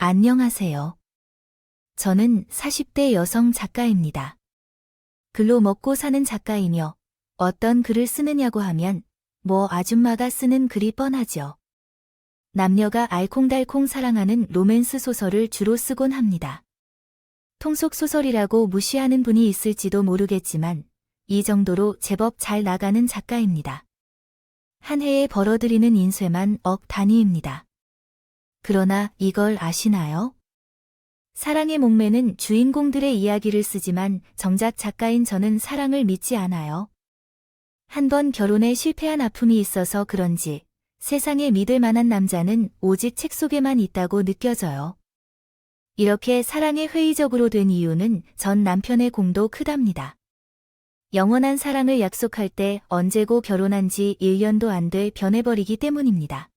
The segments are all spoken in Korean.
안녕하세요. 저는 40대 여성 작가입니다. 글로 먹고 사는 작가이며 어떤 글을 쓰느냐고 하면 뭐 아줌마가 쓰는 글이 뻔하죠. 남녀가 알콩달콩 사랑하는 로맨스 소설을 주로 쓰곤 합니다. 통속 소설이라고 무시하는 분이 있을지도 모르겠지만 이 정도로 제법 잘 나가는 작가입니다. 한 해에 벌어들이는 인쇄만 억 단위입니다. 그러나 이걸 아시나요? 사랑의 목매는 주인공들의 이야기를 쓰지만 정작 작가인 저는 사랑을 믿지 않아요. 한 번 결혼에 실패한 아픔이 있어서 그런지 세상에 믿을 만한 남자는 오직 책 속에만 있다고 느껴져요. 이렇게 사랑에 회의적으로 된 이유는 전 남편의 공도 크답니다. 영원한 사랑을 약속할 때 언제고 결혼한 지 1년도 안 돼 변해버리기 때문입니다.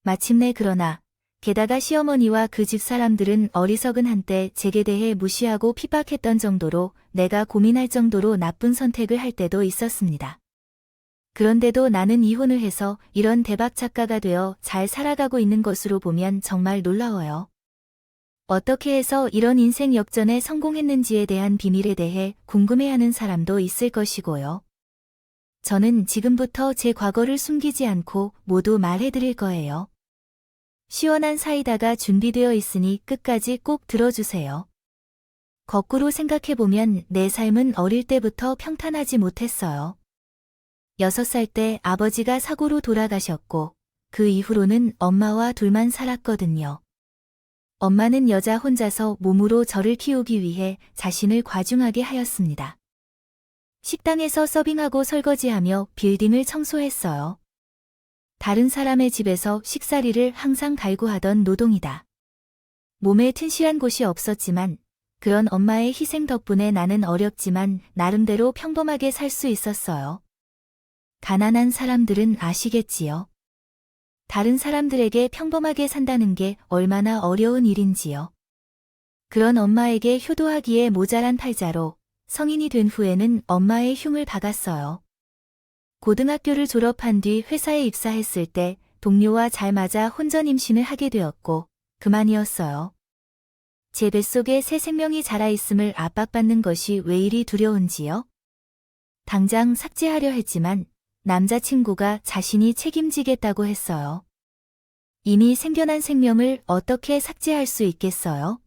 마침내 그러나 게다가 시어머니와 그 집 사람들은 어리석은 한때 제게 대해 무시하고 핍박했던 정도로 내가 고민할 정도로 나쁜 선택을 할 때도 있었습니다. 그런데도 나는 이혼을 해서 이런 대박 작가가 되어 잘 살아가고 있는 것으로 보면 정말 놀라워요. 어떻게 해서 이런 인생 역전에 성공했는지에 대한 비밀에 대해 궁금해하는 사람도 있을 것이고요. 저는 지금부터 제 과거를 숨기지 않고 모두 말해드릴 거예요. 시원한 사이다가 준비되어 있으니 끝까지 꼭 들어주세요. 거꾸로 생각해보면 내 삶은 어릴 때부터 평탄하지 못했어요. 6살 때 아버지가 사고로 돌아가셨고 그 이후로는 엄마와 둘만 살았거든요. 엄마는 여자 혼자서 몸으로 저를 키우기 위해 자신을 과중하게 하였습니다. 식당에서 서빙하고 설거지하며 빌딩을 청소했어요. 다른 사람의 집에서 식사리를 항상 갈구하던 노동이다. 몸에 튼실한 곳이 없었지만 그런 엄마의 희생 덕분에 나는 어렵지만 나름대로 평범하게 살 수 있었어요. 가난한 사람들은 아시겠지요? 다른 사람들에게 평범하게 산다는 게 얼마나 어려운 일인지요. 그런 엄마에게 효도하기에 모자란 팔자로 성인이 된 후에는 엄마의 흉을 박았어요. 고등학교를 졸업한 뒤 회사에 입사했을 때 동료와 잘 맞아 혼전 임신을 하게 되었고 그만이었어요. 제 뱃속에 새 생명이 자라있음을 압박받는 것이 왜 이리 두려운지요? 당장 삭제하려 했지만 남자친구가 자신이 책임지겠다고 했어요. 이미 생겨난 생명을 어떻게 삭제할 수 있겠어요?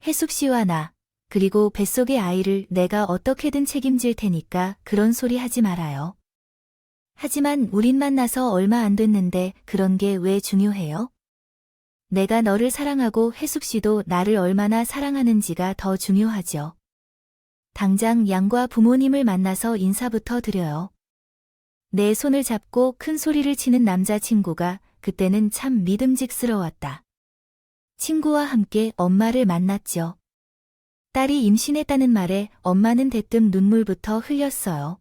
혜숙 씨와 나, 그리고 뱃속의 아이를 내가 어떻게든 책임질 테니까 그런 소리 하지 말아요. 하지만 우린 만나서 얼마 안 됐는데 그런 게 왜 중요해요? 내가 너를 사랑하고 혜숙 씨도 나를 얼마나 사랑하는지가 더 중요하죠. 당장 양과 부모님을 만나서 인사부터 드려요. 내 손을 잡고 큰 소리를 치는 남자친구가 그때는 참 믿음직스러웠다. 친구와 함께 엄마를 만났죠. 딸이 임신했다는 말에 엄마는 대뜸 눈물부터 흘렸어요.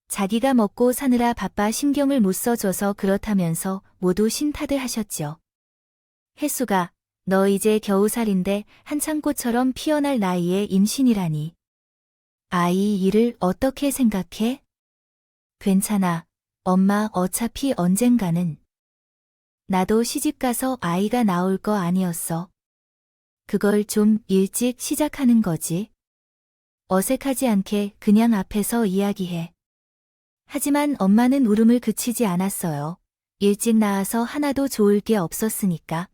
자기가 먹고 사느라 바빠 신경을 못 써줘서 그렇다면서 모두 신탓을 하셨죠. 혜수가, 너 이제 겨우 살인데 한창 꽃처럼 피어날 나이에 임신이라니. 아이 일을 어떻게 생각해? 괜찮아. 엄마 어차피 언젠가는. 나도 시집가서 아이가 나올 거 아니었어. 그걸 좀 일찍 시작하는 거지. 어색하지 않게 그냥 앞에서 이야기해. 하지만 엄마는 울음을 그치지 않았어요. 일찍 낳아서 하나도 좋을 게 없었으니까.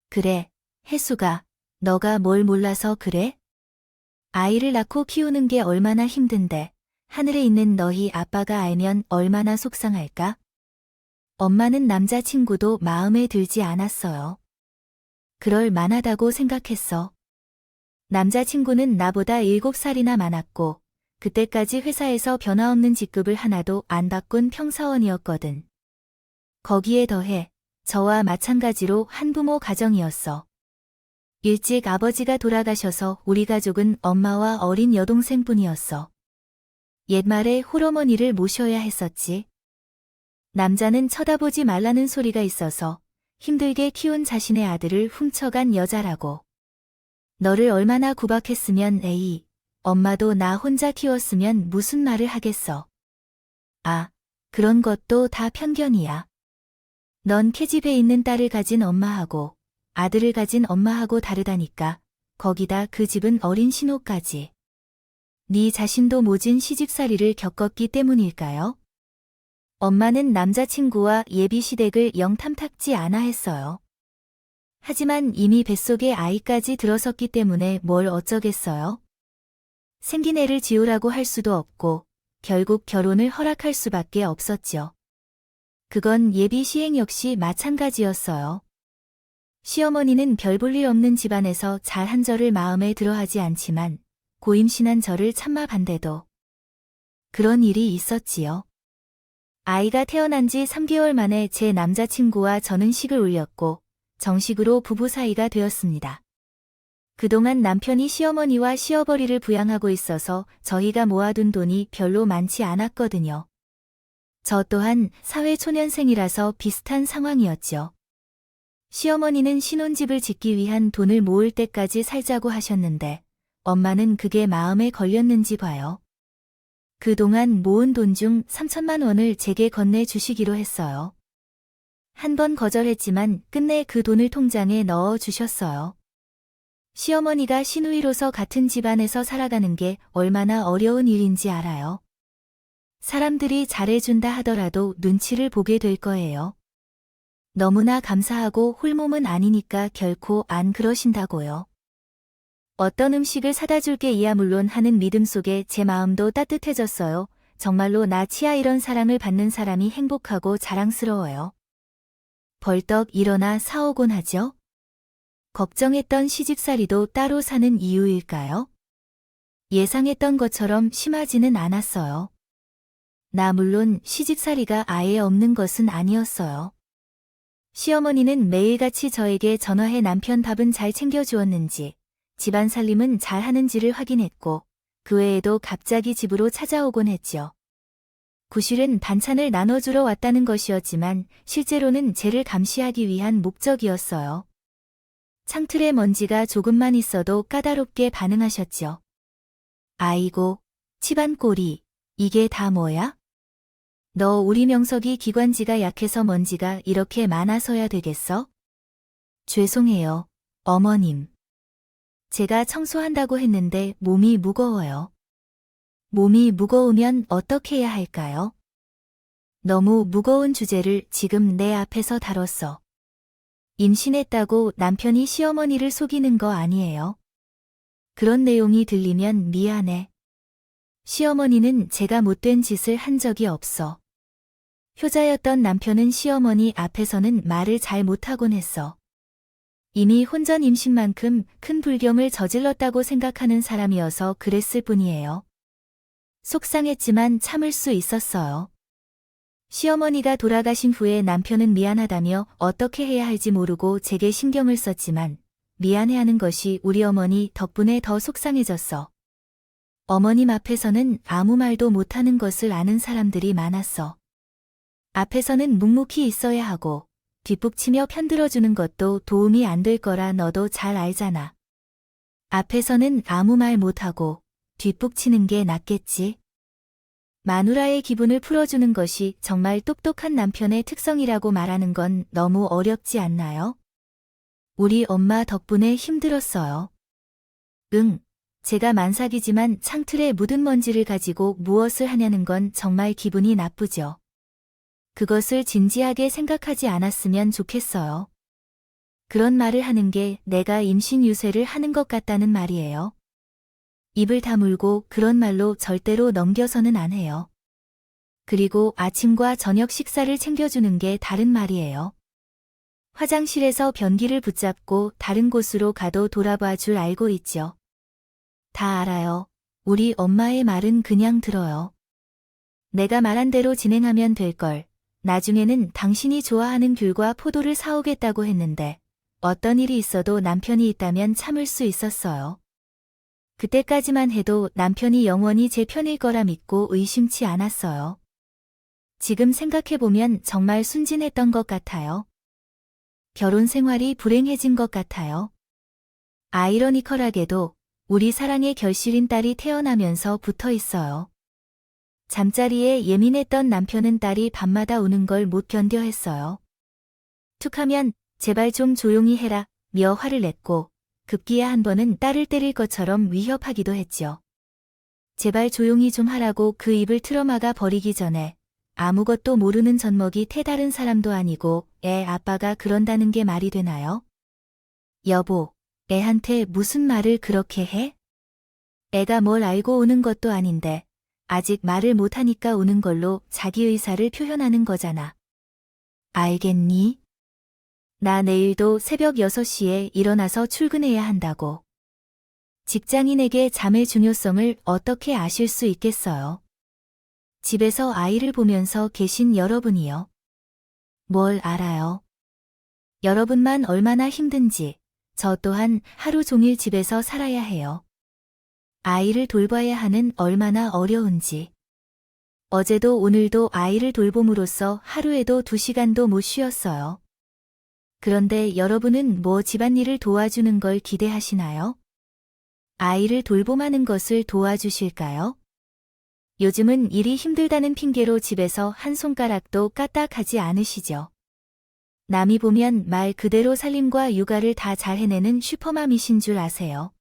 그래, 혜수가, 너가 뭘 몰라서 그래? 아이를 낳고 키우는 게 얼마나 힘든데. 하늘에 있는 너희 아빠가 알면 얼마나 속상할까? 엄마는 남자친구도 마음에 들지 않았어요. 그럴 만하다고 생각했어. 남자친구는 나보다 7살이나 많았고 그때까지 회사에서 변화없는 직급을 하나도 안 바꾼 평사원이었거든. 거기에 더해 저와 마찬가지로 한부모 가정이었어. 일찍 아버지가 돌아가셔서 우리 가족은 엄마와 어린 여동생뿐이었어. 옛말에 홀어머니를 모셔야 했었지. 남자는 쳐다보지 말라는 소리가 있어서 힘들게 키운 자신의 아들을 훔쳐간 여자라고. 너를 얼마나 구박했으면 에이, 엄마도 나 혼자 키웠으면 무슨 말을 하겠어. 아, 그런 것도 다 편견이야. 넌 계집에 있는 딸을 가진 엄마하고 아들을 가진 엄마하고 다르다니까. 거기다 그 집은 어린 신호까지. 네 자신도 모진 시집살이를 겪었기 때문일까요? 엄마는 남자친구와 예비 시댁을 영 탐탁지 않아 했어요. 하지만 이미 뱃속에 아이까지 들어섰기 때문에 뭘 어쩌겠어요? 생긴 애를 지우라고 할 수도 없고 결국 결혼을 허락할 수밖에 없었죠. 그건 예비 시행 역시 마찬가지였어요. 시어머니는 별 볼 일 없는 집안에서 잘 한 저를 마음에 들어하지 않지만 고임신한 저를 참마 반대도. 그런 일이 있었지요. 아이가 태어난 지 3개월 만에 제 남자친구와 저는 식을 올렸고 정식으로 부부 사이가 되었습니다. 그동안 남편이 시어머니와 시어버리를 부양하고 있어서 저희가 모아둔 돈이 별로 많지 않았거든요. 저 또한 사회초년생이라서 비슷한 상황이었죠. 시어머니는 신혼집을 짓기 위한 돈을 모을 때까지 살자고 하셨는데 엄마는 그게 마음에 걸렸는지 봐요. 그동안 모은 돈 중 3천만 원을 제게 건네주시기로 했어요. 한 번 거절했지만 끝내 그 돈을 통장에 넣어 주셨어요. 시어머니가 시누이로서 같은 집안에서 살아가는 게 얼마나 어려운 일인지 알아요. 사람들이 잘해준다 하더라도 눈치를 보게 될 거예요. 너무나 감사하고 홀몸은 아니니까 결코 안 그러신다고요. 어떤 음식을 사다 줄게 이야 물론 하는 믿음 속에 제 마음도 따뜻해졌어요. 정말로 나 치아 이런 사랑을 받는 사람이 행복하고 자랑스러워요. 벌떡 일어나 사오곤 하죠. 걱정했던 시집살이도 따로 사는 이유일까요? 예상했던 것처럼 심하지는 않았어요. 나 물론 시집살이가 아예 없는 것은 아니었어요. 시어머니는 매일같이 저에게 전화해 남편 밥은 잘 챙겨주었는지, 집안 살림은 잘 하는지를 확인했고, 그 외에도 갑자기 집으로 찾아오곤 했죠. 구실은 반찬을 나눠주러 왔다는 것이었지만 실제로는 쟤를 감시하기 위한 목적이었어요. 창틀에 먼지가 조금만 있어도 까다롭게 반응하셨죠. 아이고, 집안 꼴이, 이게 다 뭐야? 너 우리 명석이 기관지가 약해서 먼지가 이렇게 많아서야 되겠어? 죄송해요, 어머님. 제가 청소한다고 했는데 몸이 무거워요. 몸이 무거우면 어떻게 해야 할까요? 너무 무거운 주제를 지금 내 앞에서 다뤘어. 임신했다고 남편이 시어머니를 속이는 거 아니에요. 그런 내용이 들리면 미안해. 시어머니는 제가 못된 짓을 한 적이 없어. 효자였던 남편은 시어머니 앞에서는 말을 잘 못하곤 했어. 이미 혼전 임신만큼 큰 불경을 저질렀다고 생각하는 사람이어서 그랬을 뿐이에요. 속상했지만 참을 수 있었어요. 시어머니가 돌아가신 후에 남편은 미안하다며 어떻게 해야 할지 모르고 제게 신경을 썼지만 미안해하는 것이 우리 어머니 덕분에 더 속상해졌어. 어머님 앞에서는 아무 말도 못하는 것을 아는 사람들이 많았어. 앞에서는 묵묵히 있어야 하고 뒷북치며 편들어주는 것도 도움이 안 될 거라 너도 잘 알잖아. 앞에서는 아무 말 못하고 뒷북치는 게 낫겠지. 마누라의 기분을 풀어주는 것이 정말 똑똑한 남편의 특성이라고 말하는 건 너무 어렵지 않나요? 우리 엄마 덕분에 힘들었어요. 응, 제가 만삭이지만 창틀에 묻은 먼지를 가지고 무엇을 하냐는 건 정말 기분이 나쁘죠. 그것을 진지하게 생각하지 않았으면 좋겠어요. 그런 말을 하는 게 내가 임신 유세를 하는 것 같다는 말이에요. 입을 다물고 그런 말로 절대로 넘겨서는 안 해요. 그리고 아침과 저녁 식사를 챙겨주는 게 다른 말이에요. 화장실에서 변기를 붙잡고 다른 곳으로 가도 돌아봐 줄 알고 있죠. 다 알아요. 우리 엄마의 말은 그냥 들어요. 내가 말한 대로 진행하면 될 걸. 나중에는 당신이 좋아하는 귤과 포도를 사오겠다고 했는데 어떤 일이 있어도 남편이 있다면 참을 수 있었어요. 그때까지만 해도 남편이 영원히 제 편일 거라 믿고 의심치 않았어요. 지금 생각해보면 정말 순진했던 것 같아요. 결혼 생활이 불행해진 것 같아요. 아이러니컬하게도 우리 사랑의 결실인 딸이 태어나면서 붙어 있어요. 잠자리에 예민했던 남편은 딸이 밤마다 우는 걸 못 견뎌 했어요. 툭하면 제발 좀 조용히 해라. 며 화를 냈고 급기야 한 번은 딸을 때릴 것처럼 위협하기도 했죠. 제발 조용히 좀 하라고 그 입을 틀어막아 버리기 전에 아무것도 모르는 젖먹이 태다른 사람도 아니고 애 아빠가 그런다는 게 말이 되나요? 여보, 애한테 무슨 말을 그렇게 해? 애가 뭘 알고 우는 것도 아닌데 아직 말을 못하니까 우는 걸로 자기 의사를 표현하는 거잖아. 알겠니? 나 내일도 새벽 6시에 일어나서 출근해야 한다고. 직장인에게 잠의 중요성을 어떻게 아실 수 있겠어요? 집에서 아이를 보면서 계신 여러분이요. 뭘 알아요? 여러분만 얼마나 힘든지 저 또한 하루 종일 집에서 살아야 해요. 아이를 돌봐야 하는 얼마나 어려운지. 어제도 오늘도 아이를 돌봄으로써 하루에도 2시간도 못 쉬었어요. 그런데 여러분은 뭐 집안일을 도와주는 걸 기대하시나요? 아이를 돌봄하는 것을 도와주실까요? 요즘은 일이 힘들다는 핑계로 집에서 한 손가락도 까딱하지 않으시죠? 남이 보면 말 그대로 살림과 육아를 다 잘 해내는 슈퍼맘이신 줄 아세요?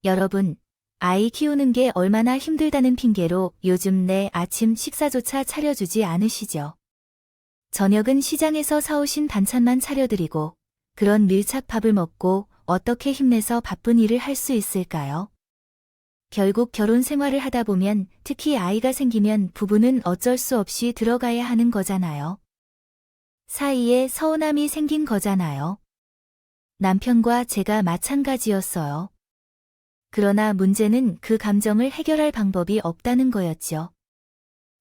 여러분, 아이 키우는 게 얼마나 힘들다는 핑계로 요즘 내 아침 식사조차 차려주지 않으시죠? 저녁은 시장에서 사오신 반찬만 차려드리고 그런 밀착밥을 먹고 어떻게 힘내서 바쁜 일을 할 수 있을까요? 결국 결혼 생활을 하다 보면 특히 아이가 생기면 부부는 어쩔 수 없이 들어가야 하는 거잖아요. 사이에 서운함이 생긴 거잖아요. 남편과 제가 마찬가지였어요. 그러나 문제는 그 감정을 해결할 방법이 없다는 거였죠.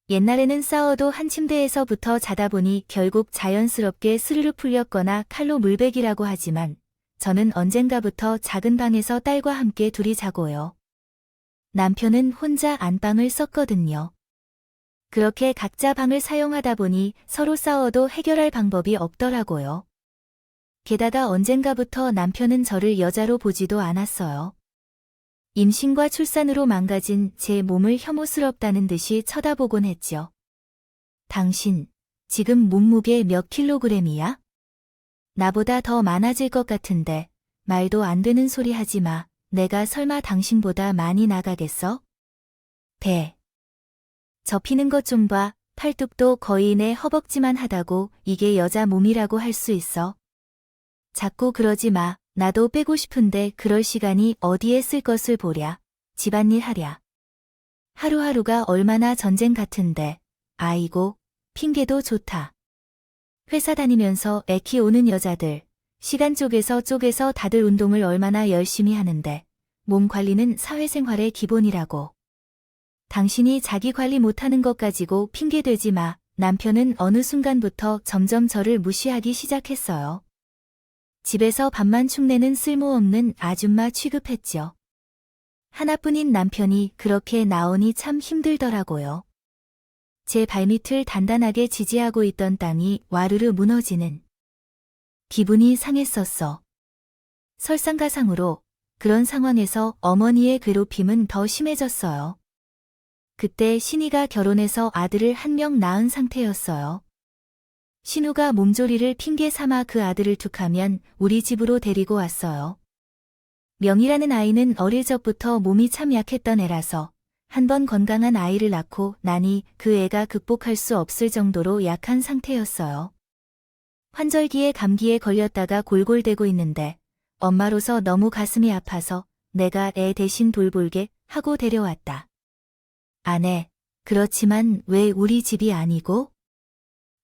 옛날에는 싸워도 한 침대에서부터 자다 보니 결국 자연스럽게 스르르 풀렸거나 칼로 물베기라고 하지만 저는 언젠가부터 작은 방에서 딸과 함께 둘이 자고요. 남편은 혼자 안방을 썼거든요. 그렇게 각자 방을 사용하다 보니 서로 싸워도 해결할 방법이 없더라고요. 게다가 언젠가부터 남편은 저를 여자로 보지도 않았어요. 임신과 출산으로 망가진 제 몸을 혐오스럽다는 듯이 쳐다보곤 했죠. 당신, 지금 몸무게 몇 킬로그램이야? 나보다 더 많아질 것 같은데 말도 안 되는 소리 하지 마. 내가 설마 당신보다 많이 나가겠어? 배. 접히는 것 좀 봐. 팔뚝도 거의 내 허벅지만 하다고 이게 여자 몸이라고 할 수 있어? 자꾸 그러지 마. 나도 빼고 싶은데 그럴 시간이 어디에 쓸 것을 보랴. 집안일 하랴. 하루하루가 얼마나 전쟁 같은데. 아이고, 핑계도 좋다. 회사 다니면서 애 키우는 여자들. 시간 쪼개서 다들 운동을 얼마나 열심히 하는데. 몸 관리는 사회생활의 기본이라고. 당신이 자기 관리 못하는 것 가지고 핑계대지 마. 남편은 어느 순간부터 점점 저를 무시하기 시작했어요. 집에서 밥만 축내는 쓸모없는 아줌마 취급했죠. 하나뿐인 남편이 그렇게 나오니 참 힘들더라고요. 제 발밑을 단단하게 지지하고 있던 땅이 와르르 무너지는 기분이 상했었어. 설상가상으로 그런 상황에서 어머니의 괴롭힘은 더 심해졌어요. 그때 신이가 결혼해서 아들을 한 명 낳은 상태였어요. 신우가 몸조리를 핑계 삼아 그 아들을 툭하면 우리 집으로 데리고 왔어요. 명이라는 아이는 어릴 적부터 몸이 참 약했던 애라서 한 번 건강한 아이를 낳고 나니 그 애가 극복할 수 없을 정도로 약한 상태였어요. 환절기에 감기에 걸렸다가 골골대고 있는데 엄마로서 너무 가슴이 아파서 내가 애 대신 돌볼게 하고 데려왔다. 아내, 그렇지만 왜 우리 집이 아니고?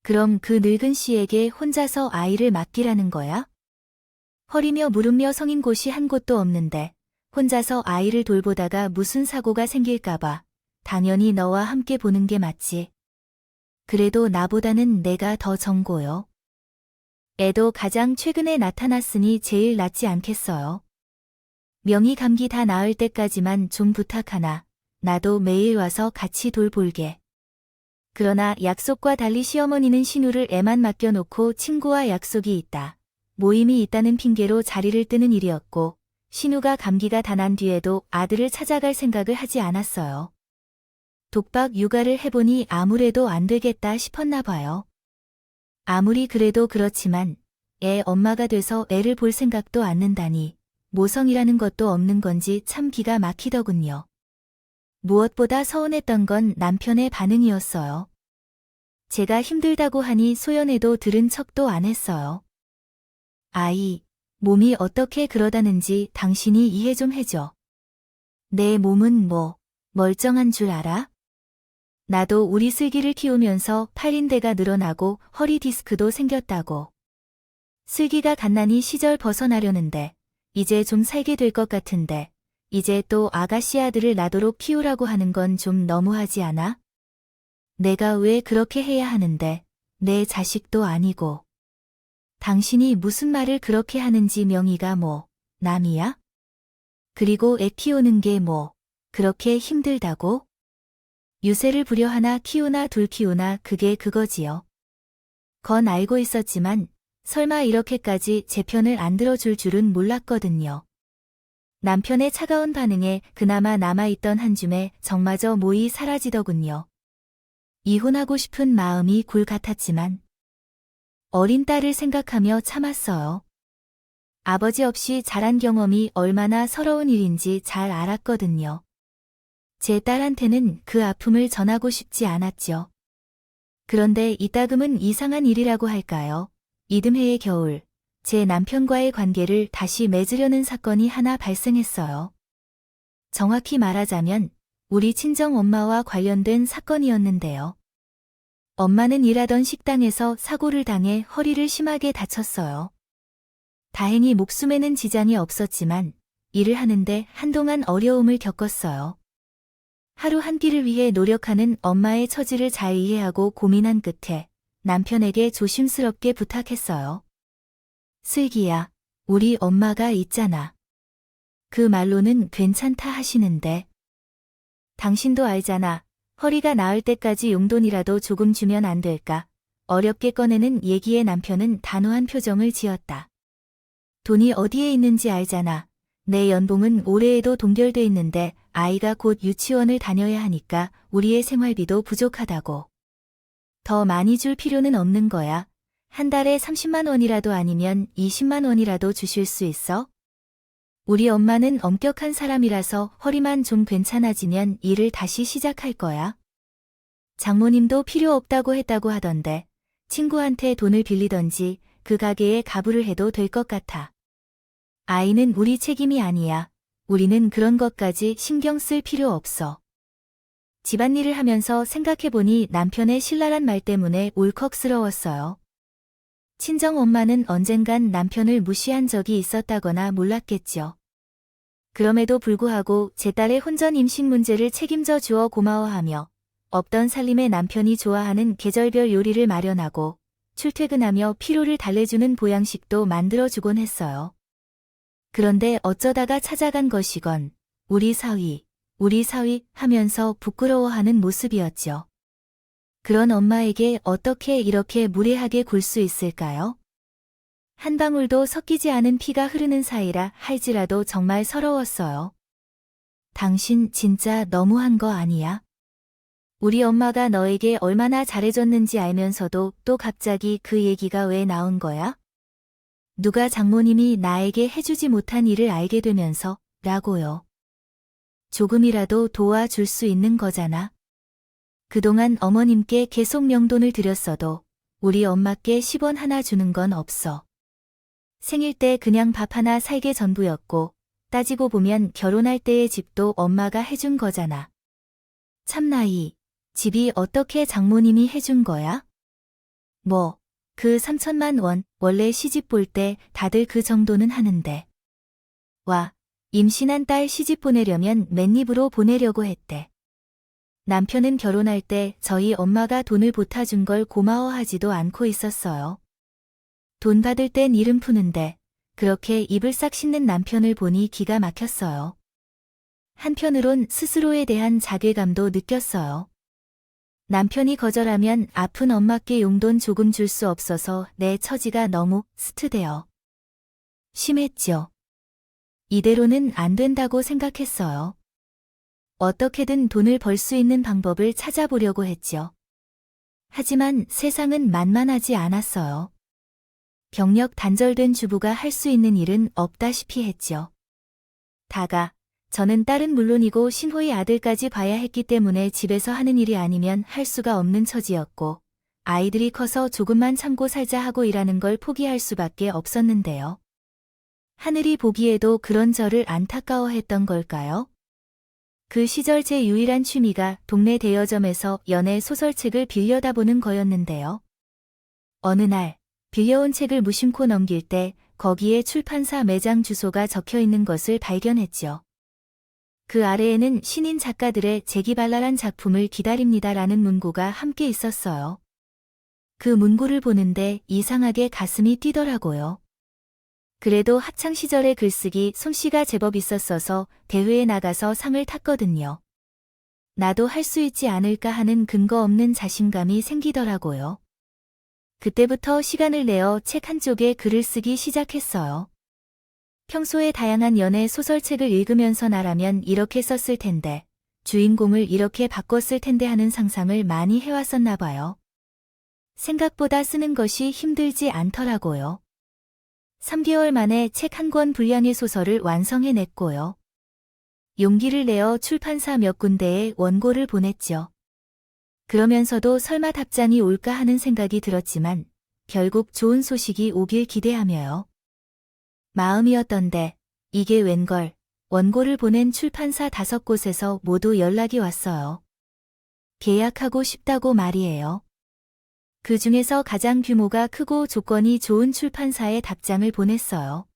그럼 그 늙은 씨에게 혼자서 아이를 맡기라는 거야? 허리며 무릎며 성인 곳이 한 곳도 없는데 혼자서 아이를 돌보다가 무슨 사고가 생길까봐 당연히 너와 함께 보는 게 맞지. 그래도 나보다는 내가 더 정고요. 애도 가장 최근에 나타났으니 제일 낫지 않겠어요. 명이 감기 다 나을 때까지만 좀 부탁하나. 나도 매일 와서 같이 돌볼게. 그러나 약속과 달리 시어머니는 신우를 애만 맡겨놓고 친구와 약속이 있다. 모임이 있다는 핑계로 자리를 뜨는 일이었고 신우가 감기가 다 난 뒤에도 아들을 찾아갈 생각을 하지 않았어요. 독박 육아를 해보니 아무래도 안 되겠다 싶었나 봐요. 아무리 그래도 그렇지만 애 엄마가 돼서 애를 볼 생각도 않는다니 모성이라는 것도 없는 건지 참 기가 막히더군요. 무엇보다 서운했던 건 남편의 반응이었어요. 제가 힘들다고 하니 소연에도 들은 척도 안 했어요. 아이, 몸이 어떻게 그러다는지 당신이 이해 좀 해줘. 내 몸은 멀쩡한 줄 알아? 나도 우리 슬기를 키우면서 팔인대가 늘어나고 허리 디스크도 생겼다고. 슬기가 갓난이 시절 벗어나려는데 이제 좀 살게 될 것 같은데 이제 또 아가씨 아들을 나도록 키우라고 하는 건 좀 너무하지 않아? 내가 왜 그렇게 해야 하는데 내 자식도 아니고. 당신이 무슨 말을 그렇게 하는지 명의가 남이야? 그리고 애 키우는 게 그렇게 힘들다고? 유세를 부려 하나 키우나 둘 키우나 그게 그거지요. 건 알고 있었지만 설마 이렇게까지 제 편을 안 들어줄 줄은 몰랐거든요. 남편의 차가운 반응에 그나마 남아있던 한 줌의 정마저 모이 사라지더군요. 이혼하고 싶은 마음이 굴 같았지만 어린 딸을 생각하며 참았어요. 아버지 없이 자란 경험이 얼마나 서러운 일인지 잘 알았거든요. 제 딸한테는 그 아픔을 전하고 싶지 않았죠. 그런데 이따금은 이상한 일이라고 할까요? 이듬해의 겨울, 제 남편과의 관계를 다시 맺으려는 사건이 하나 발생했어요. 정확히 말하자면 우리 친정 엄마와 관련된 사건이었는데요. 엄마는 일하던 식당에서 사고를 당해 허리를 심하게 다쳤어요. 다행히 목숨에는 지장이 없었지만 일을 하는데 한동안 어려움을 겪었어요. 하루 한 끼를 위해 노력하는 엄마의 처지를 잘 이해하고 고민한 끝에 남편에게 조심스럽게 부탁했어요. 슬기야, 우리 엄마가 있잖아. 그 말로는 괜찮다 하시는데. 당신도 알잖아. 허리가 나을 때까지 용돈이라도 조금 주면 안 될까? 어렵게 꺼내는 얘기에 남편은 단호한 표정을 지었다. 돈이 어디에 있는지 알잖아. 내 연봉은 올해에도 동결돼 있는데 아이가 곧 유치원을 다녀야 하니까 우리의 생활비도 부족하다고. 더 많이 줄 필요는 없는 거야. 한 달에 30만 원이라도 아니면 20만 원이라도 주실 수 있어? 우리 엄마는 엄격한 사람이라서 허리만 좀 괜찮아지면 일을 다시 시작할 거야. 장모님도 필요 없다고 했다고 하던데 친구한테 돈을 빌리던지 그 가게에 가부를 해도 될 것 같아. 아이는 우리 책임이 아니야. 우리는 그런 것까지 신경 쓸 필요 없어. 집안일을 하면서 생각해보니 남편의 신랄한 말 때문에 울컥스러웠어요. 친정엄마는 언젠간 남편을 무시한 적이 있었다거나 몰랐겠죠. 그럼에도 불구하고 제 딸의 혼전 임신 문제를 책임져 주어 고마워하며 없던 살림에 남편이 좋아하는 계절별 요리를 마련하고 출퇴근하며 피로를 달래주는 보양식도 만들어주곤 했어요. 그런데 어쩌다가 찾아간 것이건 우리 사위 하면서 부끄러워하는 모습이었죠. 그런 엄마에게 어떻게 이렇게 무례하게 굴 수 있을까요? 한 방울도 섞이지 않은 피가 흐르는 사이라 할지라도 정말 서러웠어요. 당신 진짜 너무한 거 아니야? 우리 엄마가 너에게 얼마나 잘해줬는지 알면서도 또 갑자기 그 얘기가 왜 나온 거야? 누가 장모님이 나에게 해주지 못한 일을 알게 되면서 라고요. 조금이라도 도와줄 수 있는 거잖아. 그동안 어머님께 계속 명돈을 드렸어도 우리 엄마께 10원 하나 주는 건 없어. 생일 때 그냥 밥 하나 살게 전부였고 따지고 보면 결혼할 때의 집도 엄마가 해준 거잖아. 참나이, 집이 어떻게 장모님이 해준 거야? 그 3천만 원 원래 시집 볼 때 다들 그 정도는 하는데. 와, 임신한 딸 시집 보내려면 맨입으로 보내려고 했대. 남편은 결혼할 때 저희 엄마가 돈을 보태준 걸 고마워하지도 않고 있었어요. 돈 받을 땐 이름 푸는데 그렇게 입을 싹 씻는 남편을 보니 기가 막혔어요. 한편으론 스스로에 대한 자괴감도 느꼈어요. 남편이 거절하면 아픈 엄마께 용돈 조금 줄 수 없어서 내 처지가 너무 스트되어 심했죠. 이대로는 안 된다고 생각했어요. 어떻게든 돈을 벌 수 있는 방법을 찾아보려고 했죠. 하지만 세상은 만만하지 않았어요. 경력 단절된 주부가 할 수 있는 일은 없다시피 했죠. 다가 저는 딸은 물론이고 신호의 아들까지 봐야 했기 때문에 집에서 하는 일이 아니면 할 수가 없는 처지였고 아이들이 커서 조금만 참고 살자 하고 일하는 걸 포기할 수밖에 없었는데요. 하늘이 보기에도 그런 저를 안타까워했던 걸까요? 그 시절 제 유일한 취미가 동네 대여점에서 연애 소설책을 빌려다보는 거였는데요. 어느 날 빌려온 책을 무심코 넘길 때 거기에 출판사 매장 주소가 적혀 있는 것을 발견했죠. 그 아래에는 신인 작가들의 재기발랄한 작품을 기다립니다라는 문구가 함께 있었어요. 그 문구를 보는데 이상하게 가슴이 뛰더라고요. 그래도 학창시절에 글쓰기 솜씨가 제법 있었어서 대회에 나가서 상을 탔거든요. 나도 할 수 있지 않을까 하는 근거 없는 자신감이 생기더라고요. 그때부터 시간을 내어 책 한쪽에 글을 쓰기 시작했어요. 평소에 다양한 연애 소설책을 읽으면서 나라면 이렇게 썼을 텐데, 주인공을 이렇게 바꿨을 텐데 하는 상상을 많이 해왔었나 봐요. 생각보다 쓰는 것이 힘들지 않더라고요. 3개월 만에 책 한 권 분량의 소설을 완성해냈고요. 용기를 내어 출판사 몇 군데에 원고를 보냈죠. 그러면서도 설마 답장이 올까 하는 생각이 들었지만 결국 좋은 소식이 오길 기대하며요. 마음이었던데 이게 웬걸, 원고를 보낸 출판사 5곳에서 모두 연락이 왔어요. 계약하고 싶다고 말이에요. 그 중에서 가장 규모가 크고 조건이 좋은 출판사에 답장을 보냈어요.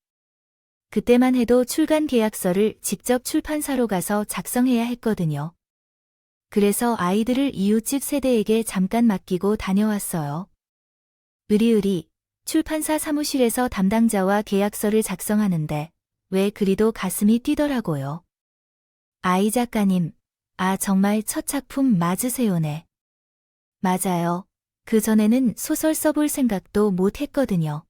그때만 해도 출간 계약서를 직접 출판사로 가서 작성해야 했거든요. 그래서 아이들을 이웃집 세대에게 잠깐 맡기고 다녀왔어요. 으리으리 출판사 사무실에서 담당자와 계약서를 작성하는데 왜 그리도 가슴이 뛰더라고요. 아이 작가님, 정말 첫 작품 맞으세요네. 맞아요. 그전에는 소설 써볼 생각도 못 했거든요.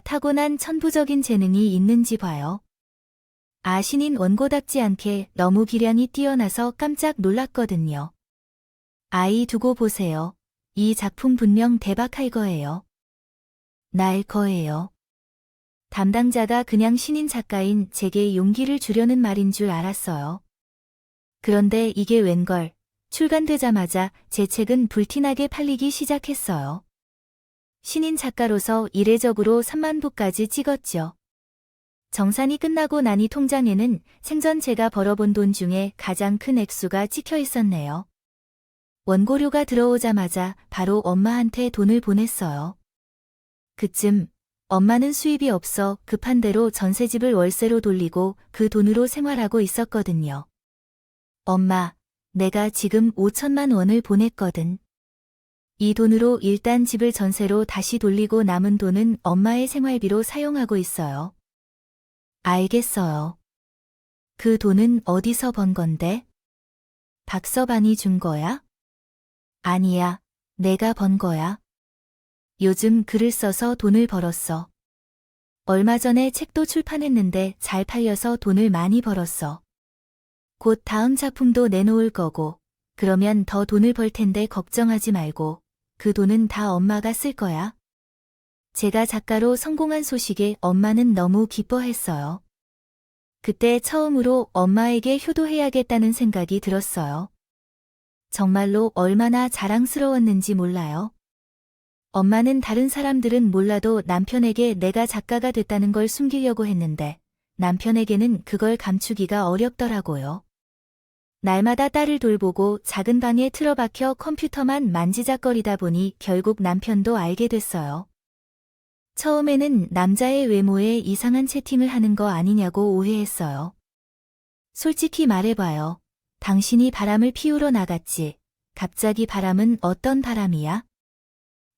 타고난 천부적인 재능이 있는지 봐요. 신인 원고답지 않게 너무 기량이 뛰어나서 깜짝 놀랐거든요. 아이 두고 보세요. 이 작품 분명 대박할 거예요. 날 거예요. 담당자가 그냥 신인 작가인 제게 용기를 주려는 말인 줄 알았어요. 그런데 이게 웬걸, 출간되자마자 제 책은 불티나게 팔리기 시작했어요. 신인 작가로서 이례적으로 3만 부까지 찍었죠. 정산이 끝나고 나니 통장에는 생전 제가 벌어본 돈 중에 가장 큰 액수가 찍혀 있었네요. 원고료가 들어오자마자 바로 엄마한테 돈을 보냈어요. 그쯤 엄마는 수입이 없어 급한 대로 전셋집을 월세로 돌리고 그 돈으로 생활하고 있었거든요. 엄마, 내가 지금 5천만 원을 보냈거든. 이 돈으로 일단 집을 전세로 다시 돌리고 남은 돈은 엄마의 생활비로 사용하고 있어요. 알겠어요. 그 돈은 어디서 번 건데? 박서방이 준 거야? 아니야, 내가 번 거야. 요즘 글을 써서 돈을 벌었어. 얼마 전에 책도 출판했는데 잘 팔려서 돈을 많이 벌었어. 곧 다음 작품도 내놓을 거고, 그러면 더 돈을 벌 텐데 걱정하지 말고, 그 돈은 다 엄마가 쓸 거야. 제가 작가로 성공한 소식에 엄마는 너무 기뻐했어요. 그때 처음으로 엄마에게 효도해야겠다는 생각이 들었어요. 정말로 얼마나 자랑스러웠는지 몰라요. 엄마는 다른 사람들은 몰라도 남편에게 내가 작가가 됐다는 걸 숨기려고 했는데, 남편에게는 그걸 감추기가 어렵더라고요. 날마다 딸을 돌보고 작은 방에 틀어박혀 컴퓨터만 만지작거리다 보니 결국 남편도 알게 됐어요. 처음에는 남자의 외모에 이상한 채팅을 하는 거 아니냐고 오해했어요. 솔직히 말해봐요. 당신이 바람을 피우러 나갔지. 갑자기 바람은 어떤 바람이야?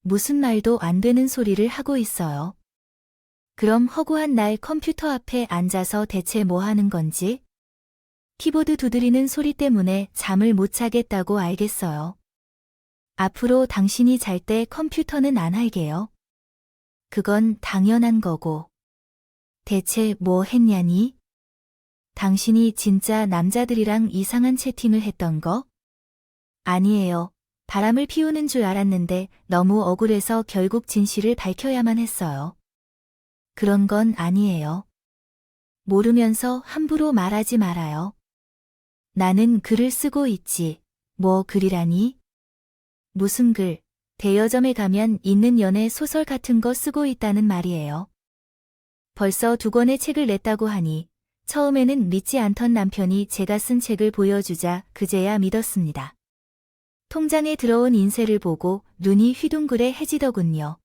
무슨 말도 안 되는 소리를 하고 있어요. 그럼 허구한 날 컴퓨터 앞에 앉아서 대체 뭐 하는 건지? 키보드 두드리는 소리 때문에 잠을 못 자겠다고 알겠어요. 앞으로 당신이 잘 때 컴퓨터는 안 할게요. 그건 당연한 거고. 대체 뭐 했냐니? 당신이 진짜 남자들이랑 이상한 채팅을 했던 거? 아니에요. 바람을 피우는 줄 알았는데 너무 억울해서 결국 진실을 밝혀야만 했어요. 그런 건 아니에요. 모르면서 함부로 말하지 말아요. 나는 글을 쓰고 있지. 뭐 글이라니? 무슨 글? 대여점에 가면 있는 연애 소설 같은 거 쓰고 있다는 말이에요. 벌써 2권의 책을 냈다고 하니 처음에는 믿지 않던 남편이 제가 쓴 책을 보여주자 그제야 믿었습니다. 통장에 들어온 인쇄를 보고 눈이 휘둥그레해지더군요.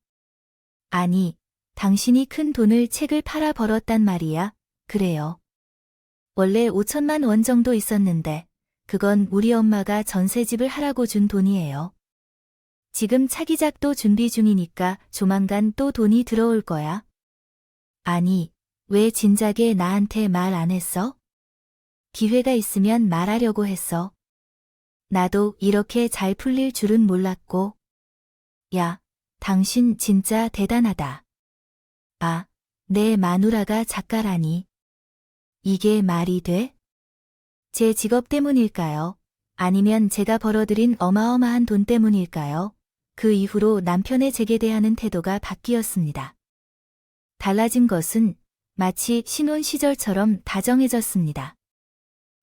아니, 당신이 큰 돈을 책을 팔아 벌었단 말이야? 그래요. 원래 5천만 원 정도 있었는데 그건 우리 엄마가 전세집을 하라고 준 돈이에요. 지금 차기작도 준비 중이니까 조만간 또 돈이 들어올 거야. 아니, 왜 진작에 나한테 말 안 했어? 기회가 있으면 말하려고 했어. 나도 이렇게 잘 풀릴 줄은 몰랐고. 야, 당신 진짜 대단하다. 아, 내 마누라가 작가라니. 이게 말이 돼? 제 직업 때문일까요? 아니면 제가 벌어들인 어마어마한 돈 때문일까요? 그 이후로 남편의 제게 대하는 태도가 바뀌었습니다. 달라진 것은 마치 신혼 시절처럼 다정해졌습니다.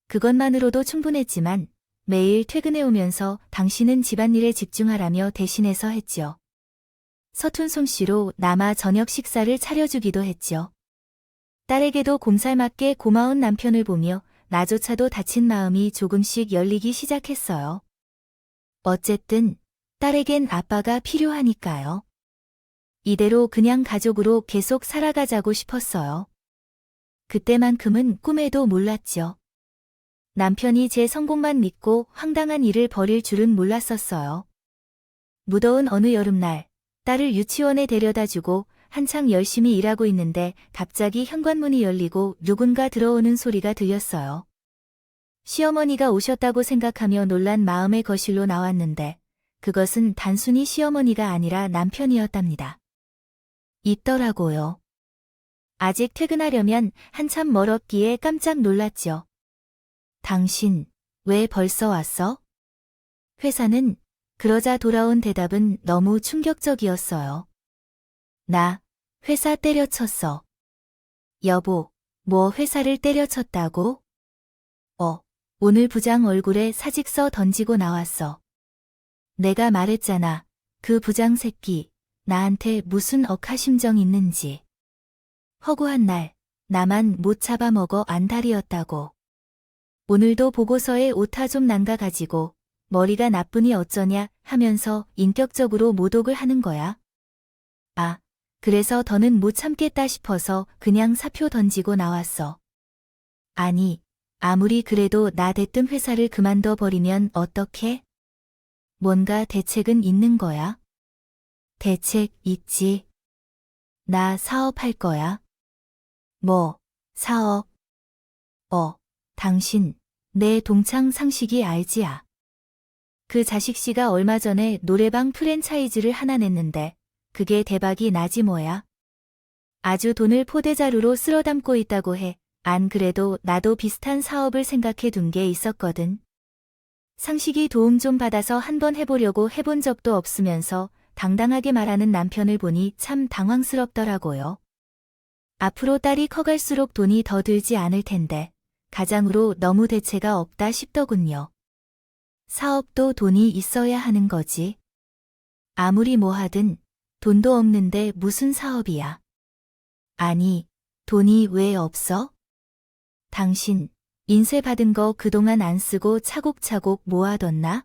그것만으로도 충분했지만 매일 퇴근해 오면서 당신은 집안일에 집중하라며 대신해서 했죠. 서툰 솜씨로 남아 저녁 식사를 차려주기도 했죠. 딸에게도 곰살맞게 고마운 남편을 보며 나조차도 다친 마음이 조금씩 열리기 시작했어요. 어쨌든 딸에겐 아빠가 필요하니까요. 이대로 그냥 가족으로 계속 살아가자고 싶었어요. 그때만큼은 꿈에도 몰랐죠. 남편이 제 성공만 믿고 황당한 일을 벌일 줄은 몰랐었어요. 무더운 어느 여름날, 딸을 유치원에 데려다주고 한창 열심히 일하고 있는데 갑자기 현관문이 열리고 누군가 들어오는 소리가 들렸어요. 시어머니가 오셨다고 생각하며 놀란 마음의 거실로 나왔는데 그것은 단순히 시어머니가 아니라 남편이었답니다. 있더라고요. 아직 퇴근하려면 한참 멀었기에 깜짝 놀랐죠. 당신, 왜 벌써 왔어? 회사는? 그러자 돌아온 대답은 너무 충격적이었어요. 나, 회사 때려쳤어. 여보, 뭐 회사를 때려쳤다고? 오늘 부장 얼굴에 사직서 던지고 나왔어. 내가 말했잖아. 그 부장 새끼, 나한테 무슨 억하심정 있는지. 허구한 날, 나만 못 잡아먹어 안달이었다고. 오늘도 보고서에 오타 좀 난가가지고 머리가 나쁘니 어쩌냐 하면서 인격적으로 모독을 하는 거야. 아, 그래서 더는 못 참겠다 싶어서 그냥 사표 던지고 나왔어. 아니, 아무리 그래도 나 대뜸 회사를 그만둬 버리면 어떡해? 뭔가 대책은 있는 거야? 대책 있지. 나 사업할 거야. 뭐, 사업? 당신, 내 동창 상식이 알지야. 그 자식씨가 얼마 전에 노래방 프랜차이즈를 하나 냈는데 그게 대박이 나지 뭐야. 아주 돈을 포대자루로 쓸어 담고 있다고 해. 안 그래도 나도 비슷한 사업을 생각해 둔 게 있었거든. 상식이 도움 좀 받아서 한번 해보려고 해본 적도 없으면서 당당하게 말하는 남편을 보니 참 당황스럽더라고요. 앞으로 딸이 커갈수록 돈이 더 들지 않을 텐데 가장으로 너무 대체가 없다 싶더군요. 사업도 돈이 있어야 하는 거지. 아무리 뭐 하든 돈도 없는데 무슨 사업이야. 아니, 돈이 왜 없어? 당신, 인쇄 받은 거 그동안 안 쓰고 차곡차곡 모아뒀나?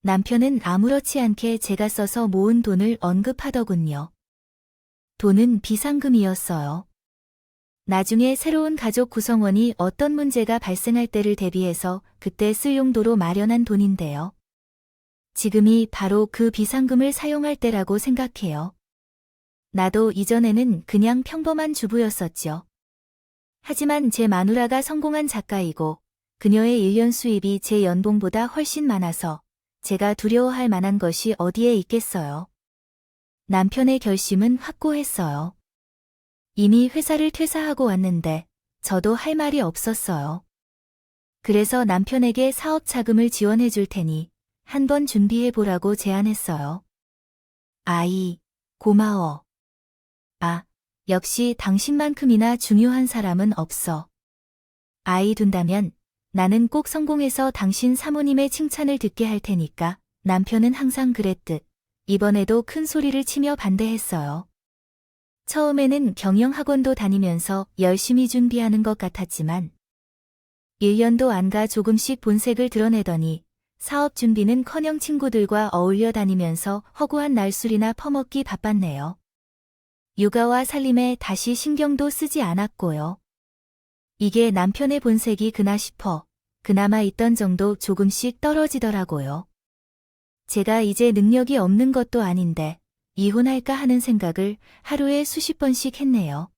남편은 아무렇지 않게 제가 써서 모은 돈을 언급하더군요. 돈은 비상금이었어요. 나중에 새로운 가족 구성원이 어떤 문제가 발생할 때를 대비해서 그때 쓸 용도로 마련한 돈인데요. 지금이 바로 그 비상금을 사용할 때라고 생각해요. 나도 이전에는 그냥 평범한 주부였었죠. 하지만 제 마누라가 성공한 작가이고 그녀의 1년 수입이 제 연봉보다 훨씬 많아서 제가 두려워할 만한 것이 어디에 있겠어요. 남편의 결심은 확고했어요. 이미 회사를 퇴사하고 왔는데 저도 할 말이 없었어요. 그래서 남편에게 사업 자금을 지원해 줄 테니 한번 준비해보라고 제안했어요. 아이, 고마워. 아, 역시 당신만큼이나 중요한 사람은 없어. 아이 둔다면 나는 꼭 성공해서 당신 사모님의 칭찬을 듣게 할 테니까. 남편은 항상 그랬듯 이번에도 큰 소리를 치며 반대했어요. 처음에는 경영학원도 다니면서 열심히 준비하는 것 같았지만 1년도 안 가 조금씩 본색을 드러내더니 사업 준비는커녕 친구들과 어울려 다니면서 허구한 날술이나 퍼먹기 바빴네요. 육아와 살림에 다시 신경도 쓰지 않았고요. 이게 남편의 본색이 그나 싶어 그나마 있던 정도 조금씩 떨어지더라고요. 제가 이제 능력이 없는 것도 아닌데 이혼할까 하는 생각을 하루에 수십 번씩 했네요.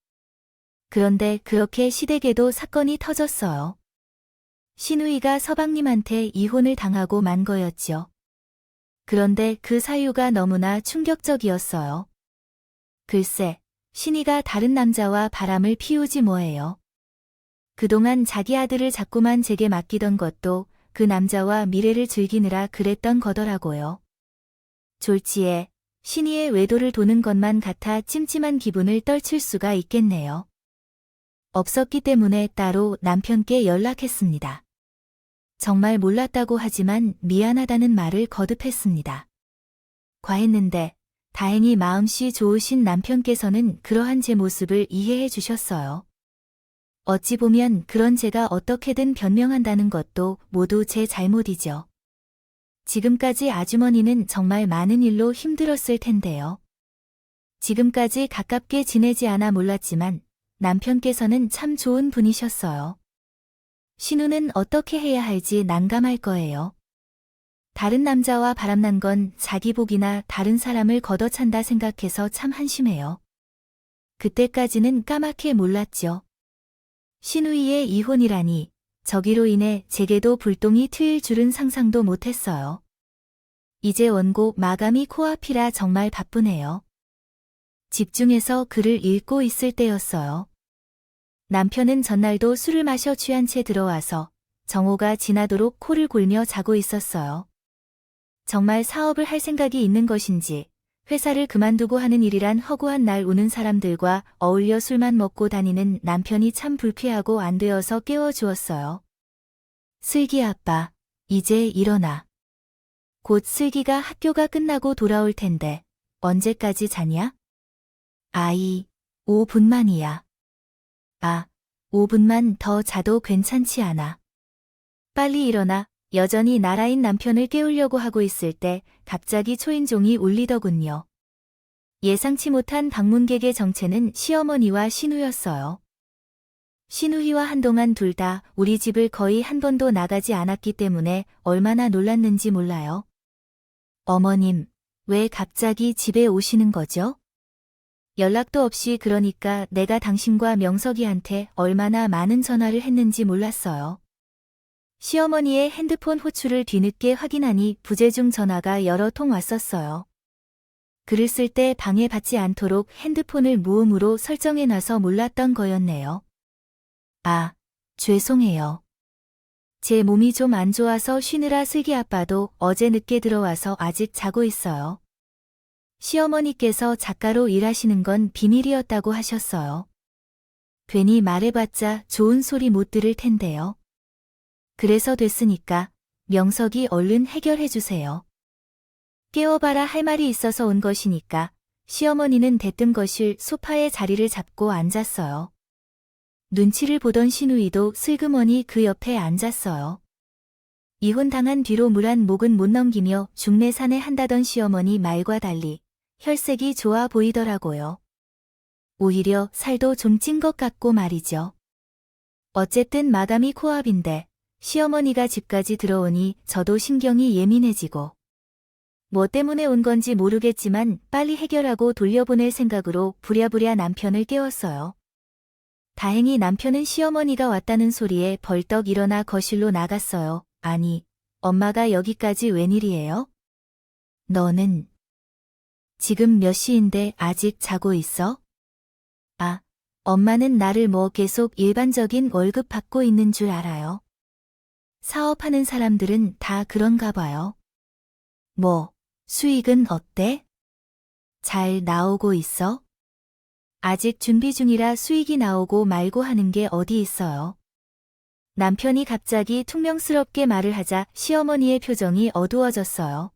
그런데 그렇게 시댁에도 사건이 터졌어요. 시누이가 서방님한테 이혼을 당하고 만 거였죠. 그런데 그 사유가 너무나 충격적이었어요. 글쎄, 신이가 다른 남자와 바람을 피우지 뭐예요. 그동안 자기 아들을 자꾸만 제게 맡기던 것도 그 남자와 미래를 즐기느라 그랬던 거더라고요. 졸지에 신이의 외도를 도는 것만 같아 찜찜한 기분을 떨칠 수가 있겠네요. 없었기 때문에 따로 남편께 연락했습니다. 정말 몰랐다고 하지만 미안하다는 말을 거듭했습니다. 과했는데 다행히 마음씨 좋으신 남편께서는 그러한 제 모습을 이해해 주셨어요. 어찌 보면 그런 제가 어떻게든 변명한다는 것도 모두 제 잘못이죠. 지금까지 아주머니는 정말 많은 일로 힘들었을 텐데요. 지금까지 가깝게 지내지 않아 몰랐지만 남편께서는 참 좋은 분이셨어요. 신우는 어떻게 해야 할지 난감할 거예요. 다른 남자와 바람난 건 자기 복이나 다른 사람을 걷어찬다 생각해서 참 한심해요. 그때까지는 까맣게 몰랐죠. 시누이의 이혼이라니 저기로 인해 제게도 불똥이 트일 줄은 상상도 못했어요. 이제 원고 마감이 코앞이라 정말 바쁘네요. 집중해서 글을 읽고 있을 때였어요. 남편은 전날도 술을 마셔 취한 채 들어와서 정오가 지나도록 코를 골며 자고 있었어요. 정말 사업을 할 생각이 있는 것인지 회사를 그만두고 하는 일이란 허구한 날 우는 사람들과 어울려 술만 먹고 다니는 남편이 참 불쾌하고 안 되어서 깨워주었어요. 슬기 아빠, 이제 일어나. 곧 슬기가 학교가 끝나고 돌아올 텐데 언제까지 자냐? 아이, 5분만이야. 아, 5분만 더 자도 괜찮지 않아. 빨리 일어나. 여전히 나라인 남편을 깨우려고 하고 있을 때 갑자기 초인종이 울리더군요. 예상치 못한 방문객의 정체는 시어머니와 신우였어요. 신우이와 한동안 둘 다 우리 집을 거의 한 번도 나가지 않았기 때문에 얼마나 놀랐는지 몰라요. 어머님, 왜 갑자기 집에 오시는 거죠? 연락도 없이 그러니까 내가 당신과 명석이한테 얼마나 많은 전화를 했는지 몰랐어요. 시어머니의 핸드폰 호출을 뒤늦게 확인하니 부재중 전화가 여러 통 왔었어요. 글을 쓸 때 방해받지 않도록 핸드폰을 무음으로 설정해놔서 몰랐던 거였네요. 아, 죄송해요. 제 몸이 좀 안 좋아서 쉬느라 슬기 아빠도 어제 늦게 들어와서 아직 자고 있어요. 시어머니께서 작가로 일하시는 건 비밀이었다고 하셨어요. 괜히 말해봤자 좋은 소리 못 들을 텐데요. 그래서 됐으니까 명석이 얼른 해결해주세요. 깨워봐라 할 말이 있어서 온 것이니까 시어머니는 대뜸 거실 소파에 자리를 잡고 앉았어요. 눈치를 보던 시누이도 슬그머니 그 옆에 앉았어요. 이혼당한 뒤로 물한 목은 못 넘기며 중내산에 한다던 시어머니 말과 달리 혈색이 좋아 보이더라고요. 오히려 살도 좀 찐 것 같고 말이죠. 어쨌든 마감이 코앞인데 시어머니가 집까지 들어오니 저도 신경이 예민해지고 뭐 때문에 온 건지 모르겠지만 빨리 해결하고 돌려보낼 생각으로 부랴부랴 남편을 깨웠어요. 다행히 남편은 시어머니가 왔다는 소리에 벌떡 일어나 거실로 나갔어요. 아니, 엄마가 여기까지 웬일이에요? 너는 지금 몇 시인데 아직 자고 있어? 아, 엄마는 나를 뭐 계속 일반적인 월급 받고 있는 줄 알아요. 사업하는 사람들은 다 그런가 봐요. 뭐, 수익은 어때? 잘 나오고 있어? 아직 준비 중이라 수익이 나오고 말고 하는 게 어디 있어요. 남편이 갑자기 퉁명스럽게 말을 하자 시어머니의 표정이 어두워졌어요.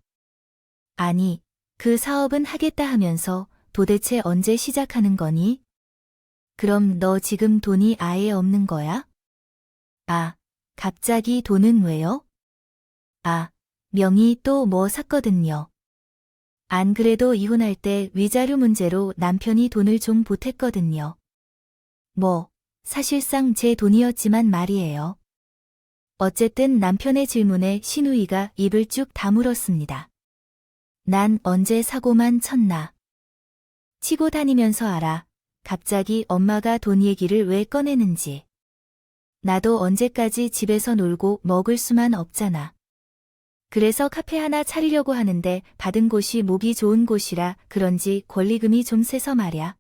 아니, 그 사업은 하겠다 하면서 도대체 언제 시작하는 거니? 그럼 너 지금 돈이 아예 없는 거야? 아, 갑자기 돈은 왜요? 아, 명의 또 뭐 샀거든요. 안 그래도 이혼할 때 위자료 문제로 남편이 돈을 좀 보탰거든요. 뭐, 사실상 제 돈이었지만 말이에요. 어쨌든 남편의 질문에 신우이가 입을 쭉 다물었습니다. 난 언제 사고만 쳤나. 치고 다니면서 알아. 갑자기 엄마가 돈 얘기를 왜 꺼내는지. 나도 언제까지 집에서 놀고 먹을 수만 없잖아. 그래서 카페 하나 차리려고 하는데 받은 곳이 목이 좋은 곳이라 그런지 권리금이 좀 세서 말야.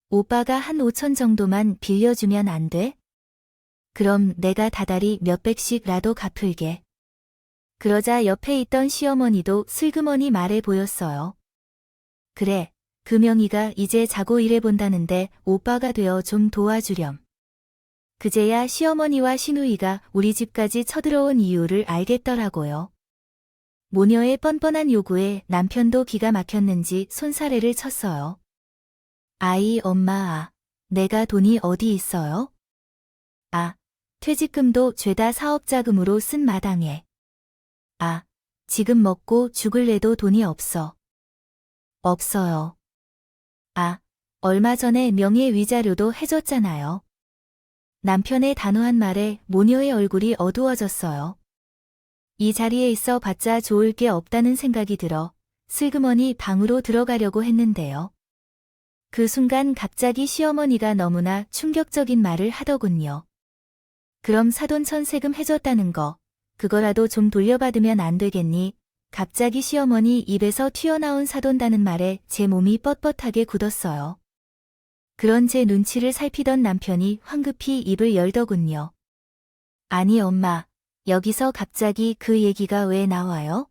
오빠가 한 5천 정도만 빌려주면 안 돼? 그럼 내가 다달이 몇백씩라도 갚을게. 그러자 옆에 있던 시어머니도 슬그머니 말해 보였어요. 그래, 그 명의가 이제 자고 일해본다는데 오빠가 되어 좀 도와주렴. 그제야 시어머니와 시누이가 우리 집까지 쳐들어온 이유를 알겠더라고요. 모녀의 뻔뻔한 요구에 남편도 기가 막혔는지 손사래를 쳤어요. 아이 엄마 아, 내가 돈이 어디 있어요? 아, 퇴직금도 죄다 사업자금으로 쓴 마당에. 아, 지금 먹고 죽을래도 돈이 없어. 없어요. 아, 얼마 전에 명예위자료도 해줬잖아요. 남편의 단호한 말에 모녀의 얼굴이 어두워졌어요. 이 자리에 있어 봤자 좋을 게 없다는 생각이 들어 슬그머니 방으로 들어가려고 했는데요. 그 순간 갑자기 시어머니가 너무나 충격적인 말을 하더군요. 그럼 사돈천 세금 해줬다는 거, 그거라도 좀 돌려받으면 안 되겠니? 갑자기 시어머니 입에서 튀어나온 사돈다는 말에 제 몸이 뻣뻣하게 굳었어요. 그런 제 눈치를 살피던 남편이 황급히 입을 열더군요. 아니 엄마, 여기서 갑자기 그 얘기가 왜 나와요?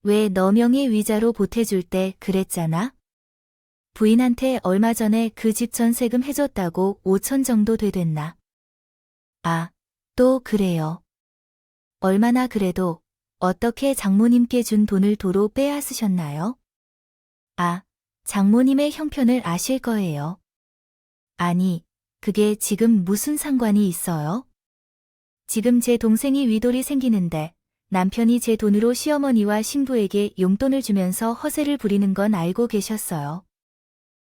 왜 너 명의 위자료 보태줄 때 그랬잖아? 부인한테 얼마 전에 그 집 전세금 해줬다고 5천 정도 되됐나? 아, 또 그래요. 얼마나 그래도 어떻게 장모님께 준 돈을 도로 빼앗으셨나요? 아, 장모님의 형편을 아실 거예요. 아니, 그게 지금 무슨 상관이 있어요? 지금 제 동생이 위돌이 생기는데 남편이 제 돈으로 시어머니와 신부에게 용돈을 주면서 허세를 부리는 건 알고 계셨어요.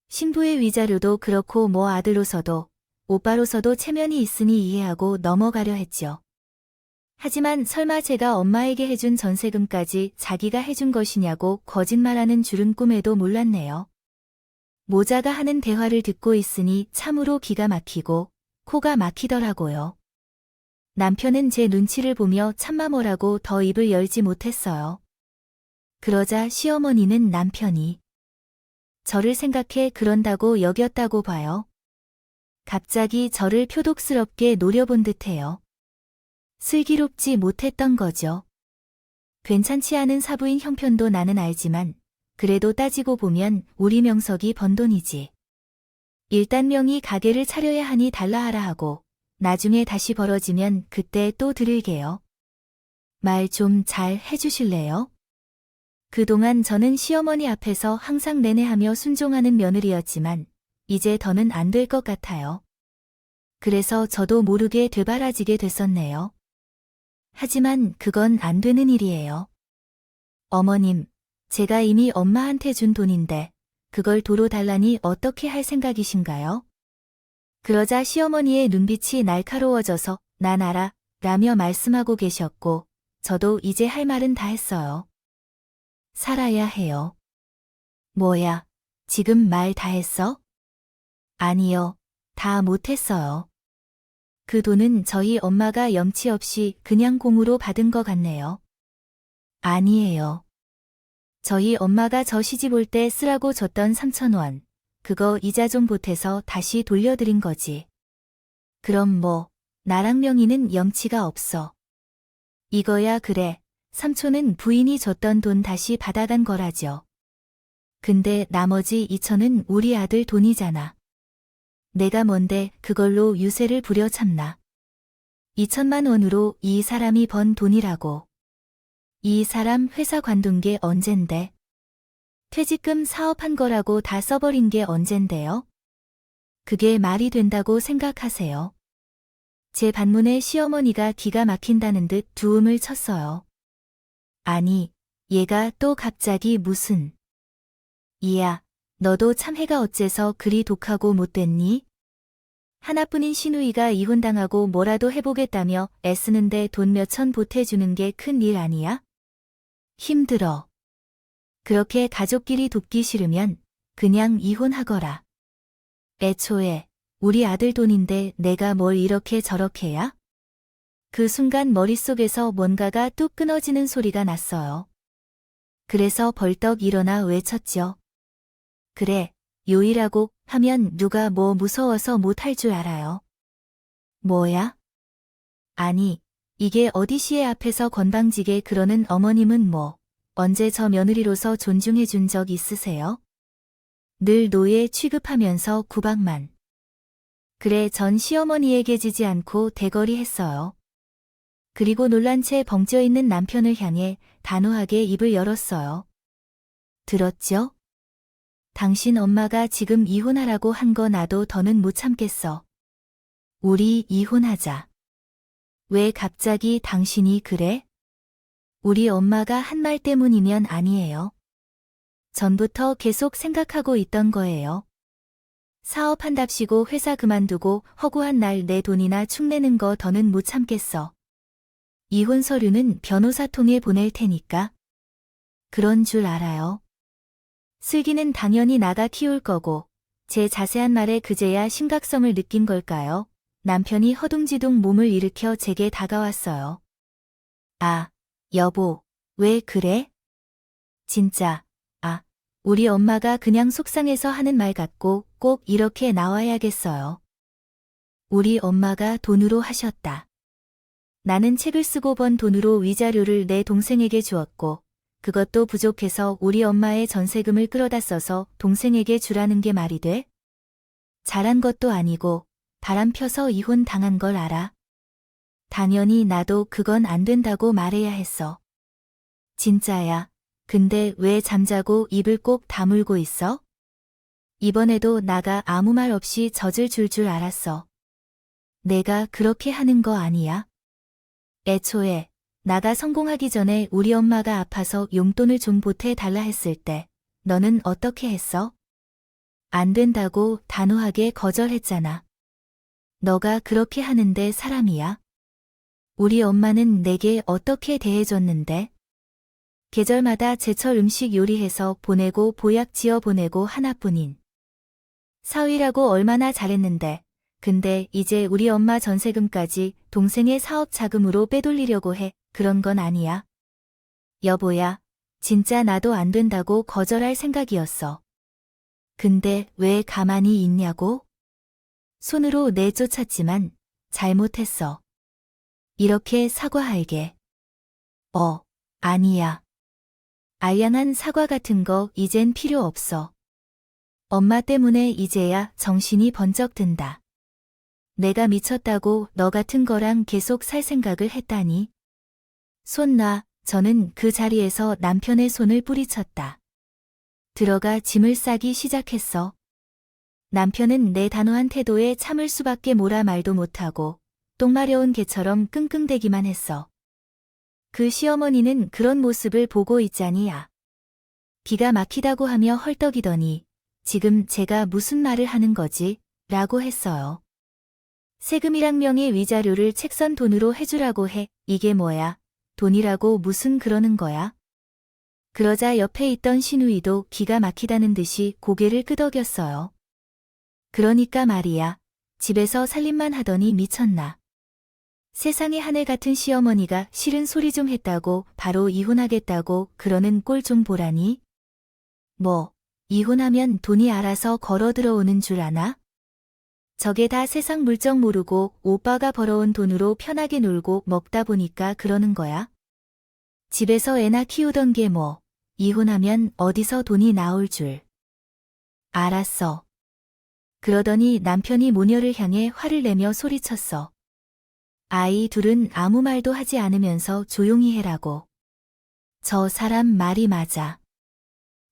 신부의 위자료도 그렇고 뭐 아들로서도 오빠로서도 체면이 있으니 이해하고 넘어가려 했죠. 하지만 설마 제가 엄마에게 해준 전세금까지 자기가 해준 것이냐고 거짓말하는 줄은 꿈에도 몰랐네요. 모자가 하는 대화를 듣고 있으니 참으로 기가 막히고 코가 막히더라고요. 남편은 제 눈치를 보며 참마 뭐라고 더 입을 열지 못했어요. 그러자 시어머니는 남편이 저를 생각해 그런다고 여겼다고 봐요. 갑자기 저를 표독스럽게 노려본 듯해요. 슬기롭지 못했던 거죠. 괜찮지 않은 사부인 형편도 나는 알지만 그래도 따지고 보면 우리 명석이 번 돈이지. 일단 명의 가게를 차려야 하니 달라하라 하고 나중에 다시 벌어지면 그때 또 드릴게요. 말 좀 잘 해주실래요? 그동안 저는 시어머니 앞에서 항상 내내하며 순종하는 며느리였지만 이제 더는 안 될 것 같아요. 그래서 저도 모르게 되바라지게 됐었네요. 하지만 그건 안 되는 일이에요. 어머님, 제가 이미 엄마한테 준 돈인데 그걸 도로 달라니 어떻게 할 생각이신가요? 그러자 시어머니의 눈빛이 날카로워져서 난 알아 라며 말씀하고 계셨고 저도 이제 할 말은 다 했어요. 살아야 해요. 뭐야, 지금 말 다 했어? 아니요, 다 못했어요. 그 돈은 저희 엄마가 염치 없이 그냥 공으로 받은 것 같네요. 아니에요. 저희 엄마가 저 시집 올 때 쓰라고 줬던 3,000원, 그거 이자 좀 보태서 다시 돌려드린 거지. 그럼 뭐, 나랑 명의는 염치가 없어. 이거야 그래, 삼촌은 부인이 줬던 돈 다시 받아간 거라죠. 근데 나머지 2천은 우리 아들 돈이잖아. 내가 뭔데 그걸로 유세를 부려 참나. 2천만 원으로 이 사람이 번 돈이라고. 이 사람 회사 관둔 게 언젠데. 퇴직금 사업한 거라고 다 써버린 게 언젠데요? 그게 말이 된다고 생각하세요? 제 반문에 시어머니가 기가 막힌다는 듯 두음을 쳤어요. 아니, 얘가 또 갑자기 무슨. 이야, 너도 참 해가 어째서 그리 독하고 못됐니? 하나뿐인 시누이가 이혼당하고 뭐라도 해보겠다며 애쓰는데 돈 몇천 보태주는 게 큰 일 아니야? 힘들어. 그렇게 가족끼리 돕기 싫으면 그냥 이혼하거라. 애초에 우리 아들 돈인데 내가 뭘 이렇게 저렇게야? 그 순간 머릿속에서 뭔가가 뚝 끊어지는 소리가 났어요. 그래서 벌떡 일어나 외쳤죠. 그래, 요이라고 하면 누가 뭐 무서워서 못할 줄 알아요. 뭐야? 아니, 이게 어디 시애 앞에서 건방지게 그러는 어머님은 뭐, 언제 저 며느리로서 존중해 준 적 있으세요? 늘 노예 취급하면서 구박만. 그래 전 시어머니에게 지지 않고 대거리 했어요. 그리고 놀란 채 벙쪄 있는 남편을 향해 단호하게 입을 열었어요. 들었죠? 당신 엄마가 지금 이혼하라고 한 거 나도 더는 못 참겠어. 우리 이혼하자. 왜 갑자기 당신이 그래? 우리 엄마가 한 말 때문이면 아니에요. 전부터 계속 생각하고 있던 거예요. 사업한답시고 회사 그만두고 허구한 날 내 돈이나 축내는 거 더는 못 참겠어. 이혼 서류는 변호사 통해 보낼 테니까. 그런 줄 알아요. 슬기는 당연히 나가 키울 거고 제 자세한 말에 그제야 심각성을 느낀 걸까요? 남편이 허둥지둥 몸을 일으켜 제게 다가왔어요. 아, 여보, 왜 그래? 진짜, 우리 엄마가 그냥 속상해서 하는 말 같고 꼭 이렇게 나와야겠어요. 우리 엄마가 돈으로 하셨다. 나는 책을 쓰고 번 돈으로 위자료를 내 동생에게 주었고 그것도 부족해서 우리 엄마의 전세금을 끌어다 써서 동생에게 주라는 게 말이 돼? 잘한 것도 아니고 바람 펴서 이혼 당한 걸 알아. 당연히 나도 그건 안 된다고 말해야 했어. 진짜야. 근데 왜 잠자고 입을 꼭 다물고 있어? 이번에도 나가 아무 말 없이 젖을 줄 알았어. 내가 그렇게 하는 거 아니야? 애초에 나가 성공하기 전에 우리 엄마가 아파서 용돈을 좀 보태 달라 했을 때 너는 어떻게 했어? 안 된다고 단호하게 거절했잖아. 너가 그렇게 하는데 사람이야? 우리 엄마는 내게 어떻게 대해줬는데? 계절마다 제철 음식 요리해서 보내고 보약 지어 보내고 하나뿐인. 사위라고 얼마나 잘했는데. 근데 이제 우리 엄마 전세금까지 동생의 사업 자금으로 빼돌리려고 해. 그런 건 아니야. 여보야, 진짜 나도 안 된다고 거절할 생각이었어. 근데 왜 가만히 있냐고? 손으로 내쫓았지만 잘못했어. 이렇게 사과할게. 아니야. 알량한 사과 같은 거 이젠 필요 없어. 엄마 때문에 이제야 정신이 번쩍 든다. 내가 미쳤다고 너 같은 거랑 계속 살 생각을 했다니. 손 놔. 저는 그 자리에서 남편의 손을 뿌리쳤다. 들어가 짐을 싸기 시작했어. 남편은 내 단호한 태도에 참을 수밖에 뭐라 말도 못하고 똥 마려운 개처럼 끙끙대기만 했어. 그 시어머니는 그런 모습을 보고 있자니야. 기가 막히다고 하며 헐떡이더니 지금 제가 무슨 말을 하는 거지? 라고 했어요. 세금이랑 명의 위자료를 책선 돈으로 해주라고 해. 이게 뭐야? 돈이라고 무슨 그러는 거야? 그러자 옆에 있던 시누이도 기가 막히다는 듯이 고개를 끄덕였어요. 그러니까 말이야. 집에서 살림만 하더니 미쳤나. 세상에 하늘 같은 시어머니가 싫은 소리 좀 했다고 바로 이혼하겠다고 그러는 꼴 좀 보라니. 뭐, 이혼하면 돈이 알아서 걸어 들어오는 줄 아나? 저게 다 세상 물정 모르고 오빠가 벌어온 돈으로 편하게 놀고 먹다 보니까 그러는 거야. 집에서 애나 키우던 게 뭐, 이혼하면 어디서 돈이 나올 줄. 알았어. 그러더니 남편이 모녀를 향해 화를 내며 소리쳤어. 아이 둘은 아무 말도 하지 않으면서 조용히 해라고. 저 사람 말이 맞아.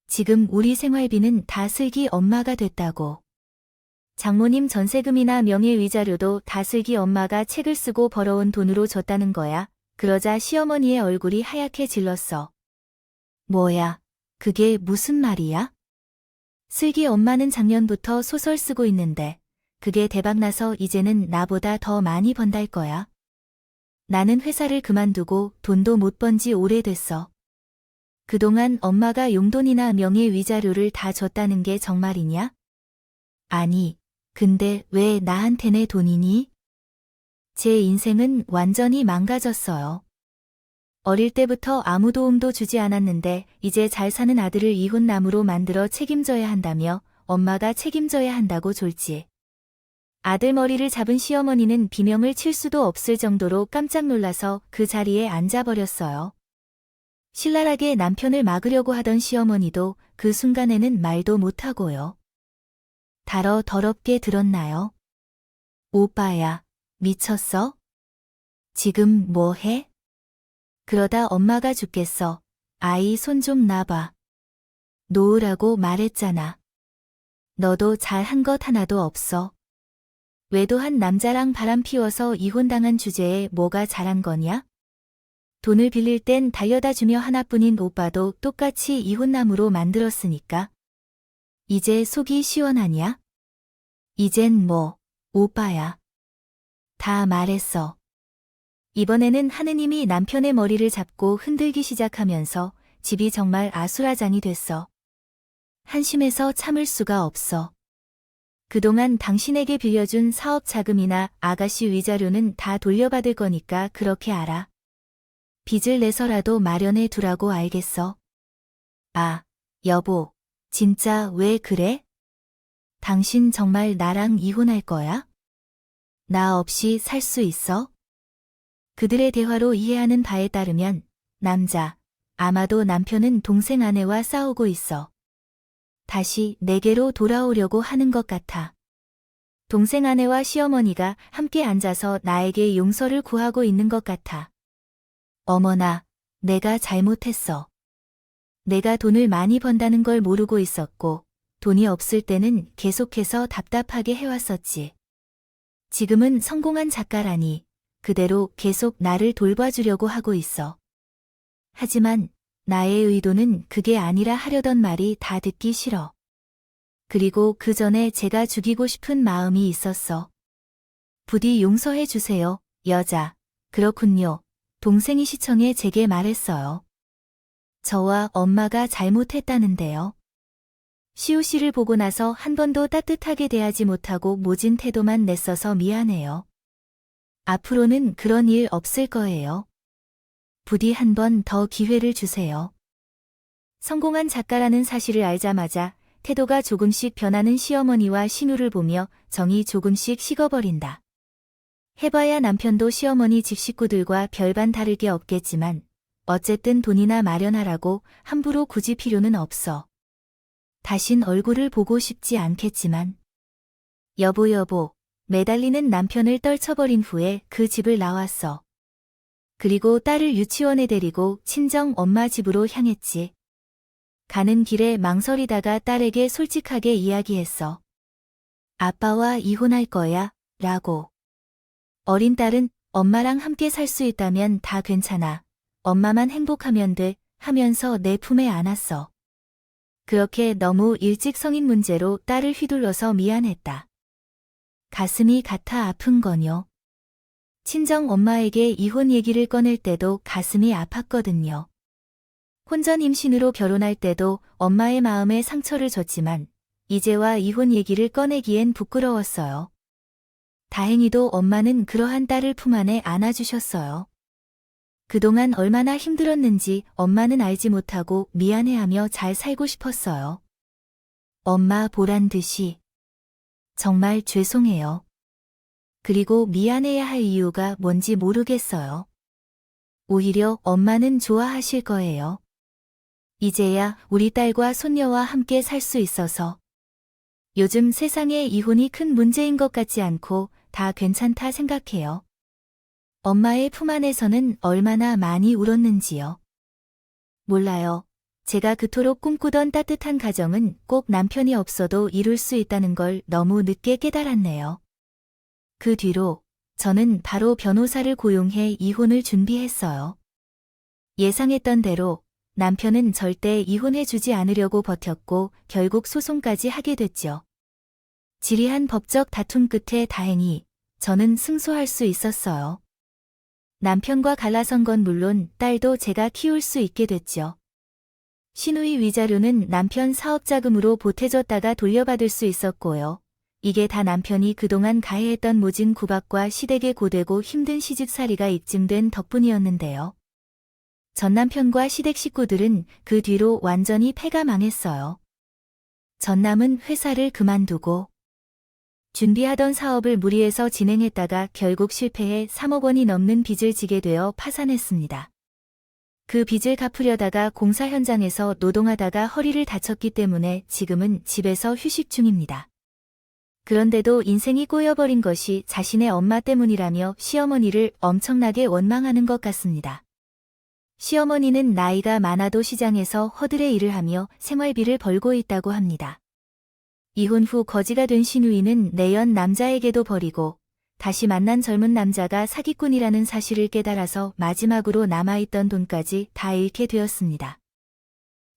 지금 우리 생활비는 다 슬기 엄마가 됐다고. 장모님 전세금이나 명예위자료도 다 슬기 엄마가 책을 쓰고 벌어온 돈으로 줬다는 거야. 그러자 시어머니의 얼굴이 하얗게 질렀어. 뭐야, 그게 무슨 말이야? 슬기 엄마는 작년부터 소설 쓰고 있는데 그게 대박나서 이제는 나보다 더 많이 번달 거야. 나는 회사를 그만두고 돈도 못 번지 오래됐어. 그동안 엄마가 용돈이나 명예위자료를 다 줬다는 게 정말이냐? 아니, 근데 왜 나한테 내 돈이니? 제 인생은 완전히 망가졌어요. 어릴 때부터 아무 도움도 주지 않았는데 이제 잘 사는 아들을 이혼남으로 만들어 책임져야 한다며 엄마가 책임져야 한다고 졸지. 아들 머리를 잡은 시어머니는 비명을 칠 수도 없을 정도로 깜짝 놀라서 그 자리에 앉아버렸어요. 신랄하게 남편을 막으려고 하던 시어머니도 그 순간에는 말도 못하고요. 달어 더럽게 들었나요? 오빠야, 미쳤어? 지금 뭐 해? 그러다 엄마가 죽겠어. 아이 손 좀 놔봐. 놓으라고 말했잖아. 너도 잘한 것 하나도 없어. 외도한 남자랑 바람 피워서 이혼당한 주제에 뭐가 잘한 거냐? 돈을 빌릴 땐 달려다 주며 하나뿐인 오빠도 똑같이 이혼남으로 만들었으니까. 이제 속이 시원하냐? 이젠 뭐, 오빠야. 다 말했어. 이번에는 하느님이 남편의 머리를 잡고 흔들기 시작하면서 집이 정말 아수라장이 됐어. 한심해서 참을 수가 없어. 그동안 당신에게 빌려준 사업 자금이나 아가씨 위자료는 다 돌려받을 거니까 그렇게 알아. 빚을 내서라도 마련해 두라고 알겠어. 아, 여보, 진짜 왜 그래? 당신 정말 나랑 이혼할 거야? 나 없이 살 수 있어? 그들의 대화로 이해하는 바에 따르면 남자, 아마도 남편은 동생 아내와 싸우고 있어. 다시 내게로 돌아오려고 하는 것 같아. 동생 아내와 시어머니가 함께 앉아서 나에게 용서를 구하고 있는 것 같아. 어머나, 내가 잘못했어. 내가 돈을 많이 번다는 걸 모르고 있었고, 돈이 없을 때는 계속해서 답답하게 해왔었지. 지금은 성공한 작가라니, 그대로 계속 나를 돌봐주려고 하고 있어. 하지만 나의 의도는 그게 아니라 하려던 말이 다 듣기 싫어. 그리고 그 전에 제가 죽이고 싶은 마음이 있었어. 부디 용서해 주세요, 여자. 그렇군요. 동생이 시청에 제게 말했어요. 저와 엄마가 잘못했다는데요. 시우 씨를 보고 나서 한 번도 따뜻하게 대하지 못하고 모진 태도만 냈어서 미안해요. 앞으로는 그런 일 없을 거예요. 부디 한 번 더 기회를 주세요. 성공한 작가라는 사실을 알자마자 태도가 조금씩 변하는 시어머니와 신우를 보며 정이 조금씩 식어버린다. 해봐야 남편도 시어머니 집 식구들과 별반 다를 게 없겠지만 어쨌든 돈이나 마련하라고 함부로 굳이 필요는 없어. 다신 얼굴을 보고 싶지 않겠지만. 여보, 매달리는 남편을 떨쳐버린 후에 그 집을 나왔어. 그리고 딸을 유치원에 데리고 친정 엄마 집으로 향했지. 가는 길에 망설이다가 딸에게 솔직하게 이야기했어. 아빠와 이혼할 거야, 라고. 어린 딸은 엄마랑 함께 살 수 있다면 다 괜찮아. 엄마만 행복하면 돼, 하면서 내 품에 안았어. 그렇게 너무 일찍 성인 문제로 딸을 휘둘러서 미안했다. 가슴이 가타 아픈 거뇨. 친정 엄마에게 이혼 얘기를 꺼낼 때도 가슴이 아팠거든요. 혼전 임신으로 결혼할 때도 엄마의 마음에 상처를 줬지만 이제와 이혼 얘기를 꺼내기엔 부끄러웠어요. 다행히도 엄마는 그러한 딸을 품 안에 안아주셨어요. 그동안 얼마나 힘들었는지 엄마는 알지 못하고 미안해하며 잘 살고 싶었어요. 엄마 보란 듯이. 정말 죄송해요. 그리고 미안해야 할 이유가 뭔지 모르겠어요. 오히려 엄마는 좋아하실 거예요. 이제야 우리 딸과 손녀와 함께 살 수 있어서. 요즘 세상에 이혼이 큰 문제인 것 같지 않고 다 괜찮다 생각해요. 엄마의 품 안에서는 얼마나 많이 울었는지요. 몰라요. 제가 그토록 꿈꾸던 따뜻한 가정은 꼭 남편이 없어도 이룰 수 있다는 걸 너무 늦게 깨달았네요. 그 뒤로 저는 바로 변호사를 고용해 이혼을 준비했어요. 예상했던 대로 남편은 절대 이혼해주지 않으려고 버텼고 결국 소송까지 하게 됐죠. 지리한 법적 다툼 끝에 다행히 저는 승소할 수 있었어요. 남편과 갈라선 건 물론 딸도 제가 키울 수 있게 됐죠. 신우이 위자료는 남편 사업자금으로 보태줬다가 돌려받을 수 있었고요. 이게 다 남편이 그동안 가해했던 모진 구박과 시댁의 고되고 힘든 시집살이가 입증된 덕분이었는데요. 전 남편과 시댁 식구들은 그 뒤로 완전히 패가 망했어요. 전남은 회사를 그만두고 준비하던 사업을 무리해서 진행했다가 결국 실패해 3억 원이 넘는 빚을 지게 되어 파산했습니다. 그 빚을 갚으려다가 공사 현장에서 노동하다가 허리를 다쳤기 때문에 지금은 집에서 휴식 중입니다. 그런데도 인생이 꼬여버린 것이 자신의 엄마 때문이라며 시어머니를 엄청나게 원망하는 것 같습니다. 시어머니는 나이가 많아도 시장에서 허들의 일을 하며 생활비를 벌고 있다고 합니다. 이혼 후 거지가 된 신우이는 내연 남자에게도 버리고 다시 만난 젊은 남자가 사기꾼이라는 사실을 깨달아서 마지막으로 남아있던 돈까지 다 잃게 되었습니다.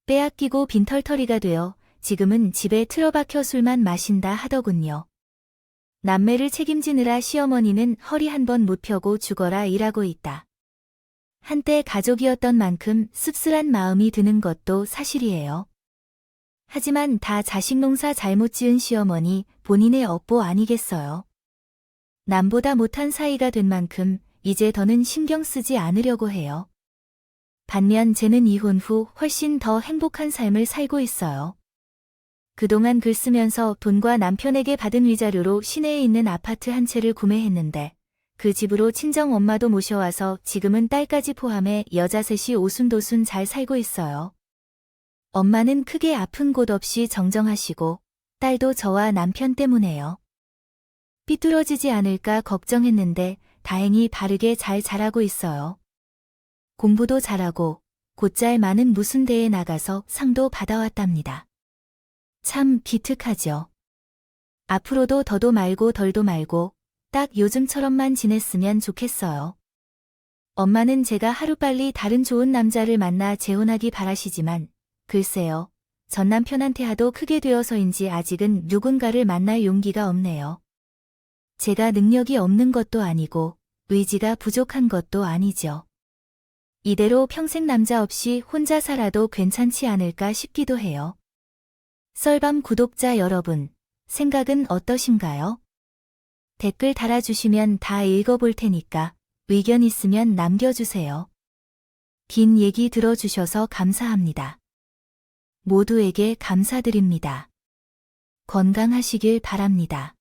빼앗기고 빈털터리가 되어 지금은 집에 틀어박혀 술만 마신다 하더군요. 남매를 책임지느라 시어머니는 허리 한 번 못 펴고 죽어라 일하고 있다. 한때 가족이었던 만큼 씁쓸한 마음이 드는 것도 사실이에요. 하지만 다 자식 농사 잘못 지은 시어머니 본인의 업보 아니겠어요. 남보다 못한 사이가 된 만큼 이제 더는 신경 쓰지 않으려고 해요. 반면 쟤는 이혼 후 훨씬 더 행복한 삶을 살고 있어요. 그동안 글 쓰면서 돈과 남편에게 받은 위자료로 시내에 있는 아파트 한 채를 구매했는데 그 집으로 친정 엄마도 모셔와서 지금은 딸까지 포함해 여자 셋이 오순도순 잘 살고 있어요. 엄마는 크게 아픈 곳 없이 정정하시고 딸도 저와 남편 때문에요. 삐뚤어지지 않을까 걱정했는데 다행히 바르게 잘 자라고 있어요. 공부도 잘하고 곧잘 많은 무슨 대회에 나가서 상도 받아왔답니다. 참 기특하죠. 앞으로도 더도 말고 덜도 말고 딱 요즘처럼만 지냈으면 좋겠어요. 엄마는 제가 하루빨리 다른 좋은 남자를 만나 재혼하기 바라시지만 글쎄요. 전 남편한테 하도 크게 되어서인지 아직은 누군가를 만날 용기가 없네요. 제가 능력이 없는 것도 아니고 의지가 부족한 것도 아니죠. 이대로 평생 남자 없이 혼자 살아도 괜찮지 않을까 싶기도 해요. 썰밤 구독자 여러분, 생각은 어떠신가요? 댓글 달아주시면 다 읽어볼 테니까 의견 있으면 남겨주세요. 긴 얘기 들어주셔서 감사합니다. 모두에게 감사드립니다. 건강하시길 바랍니다.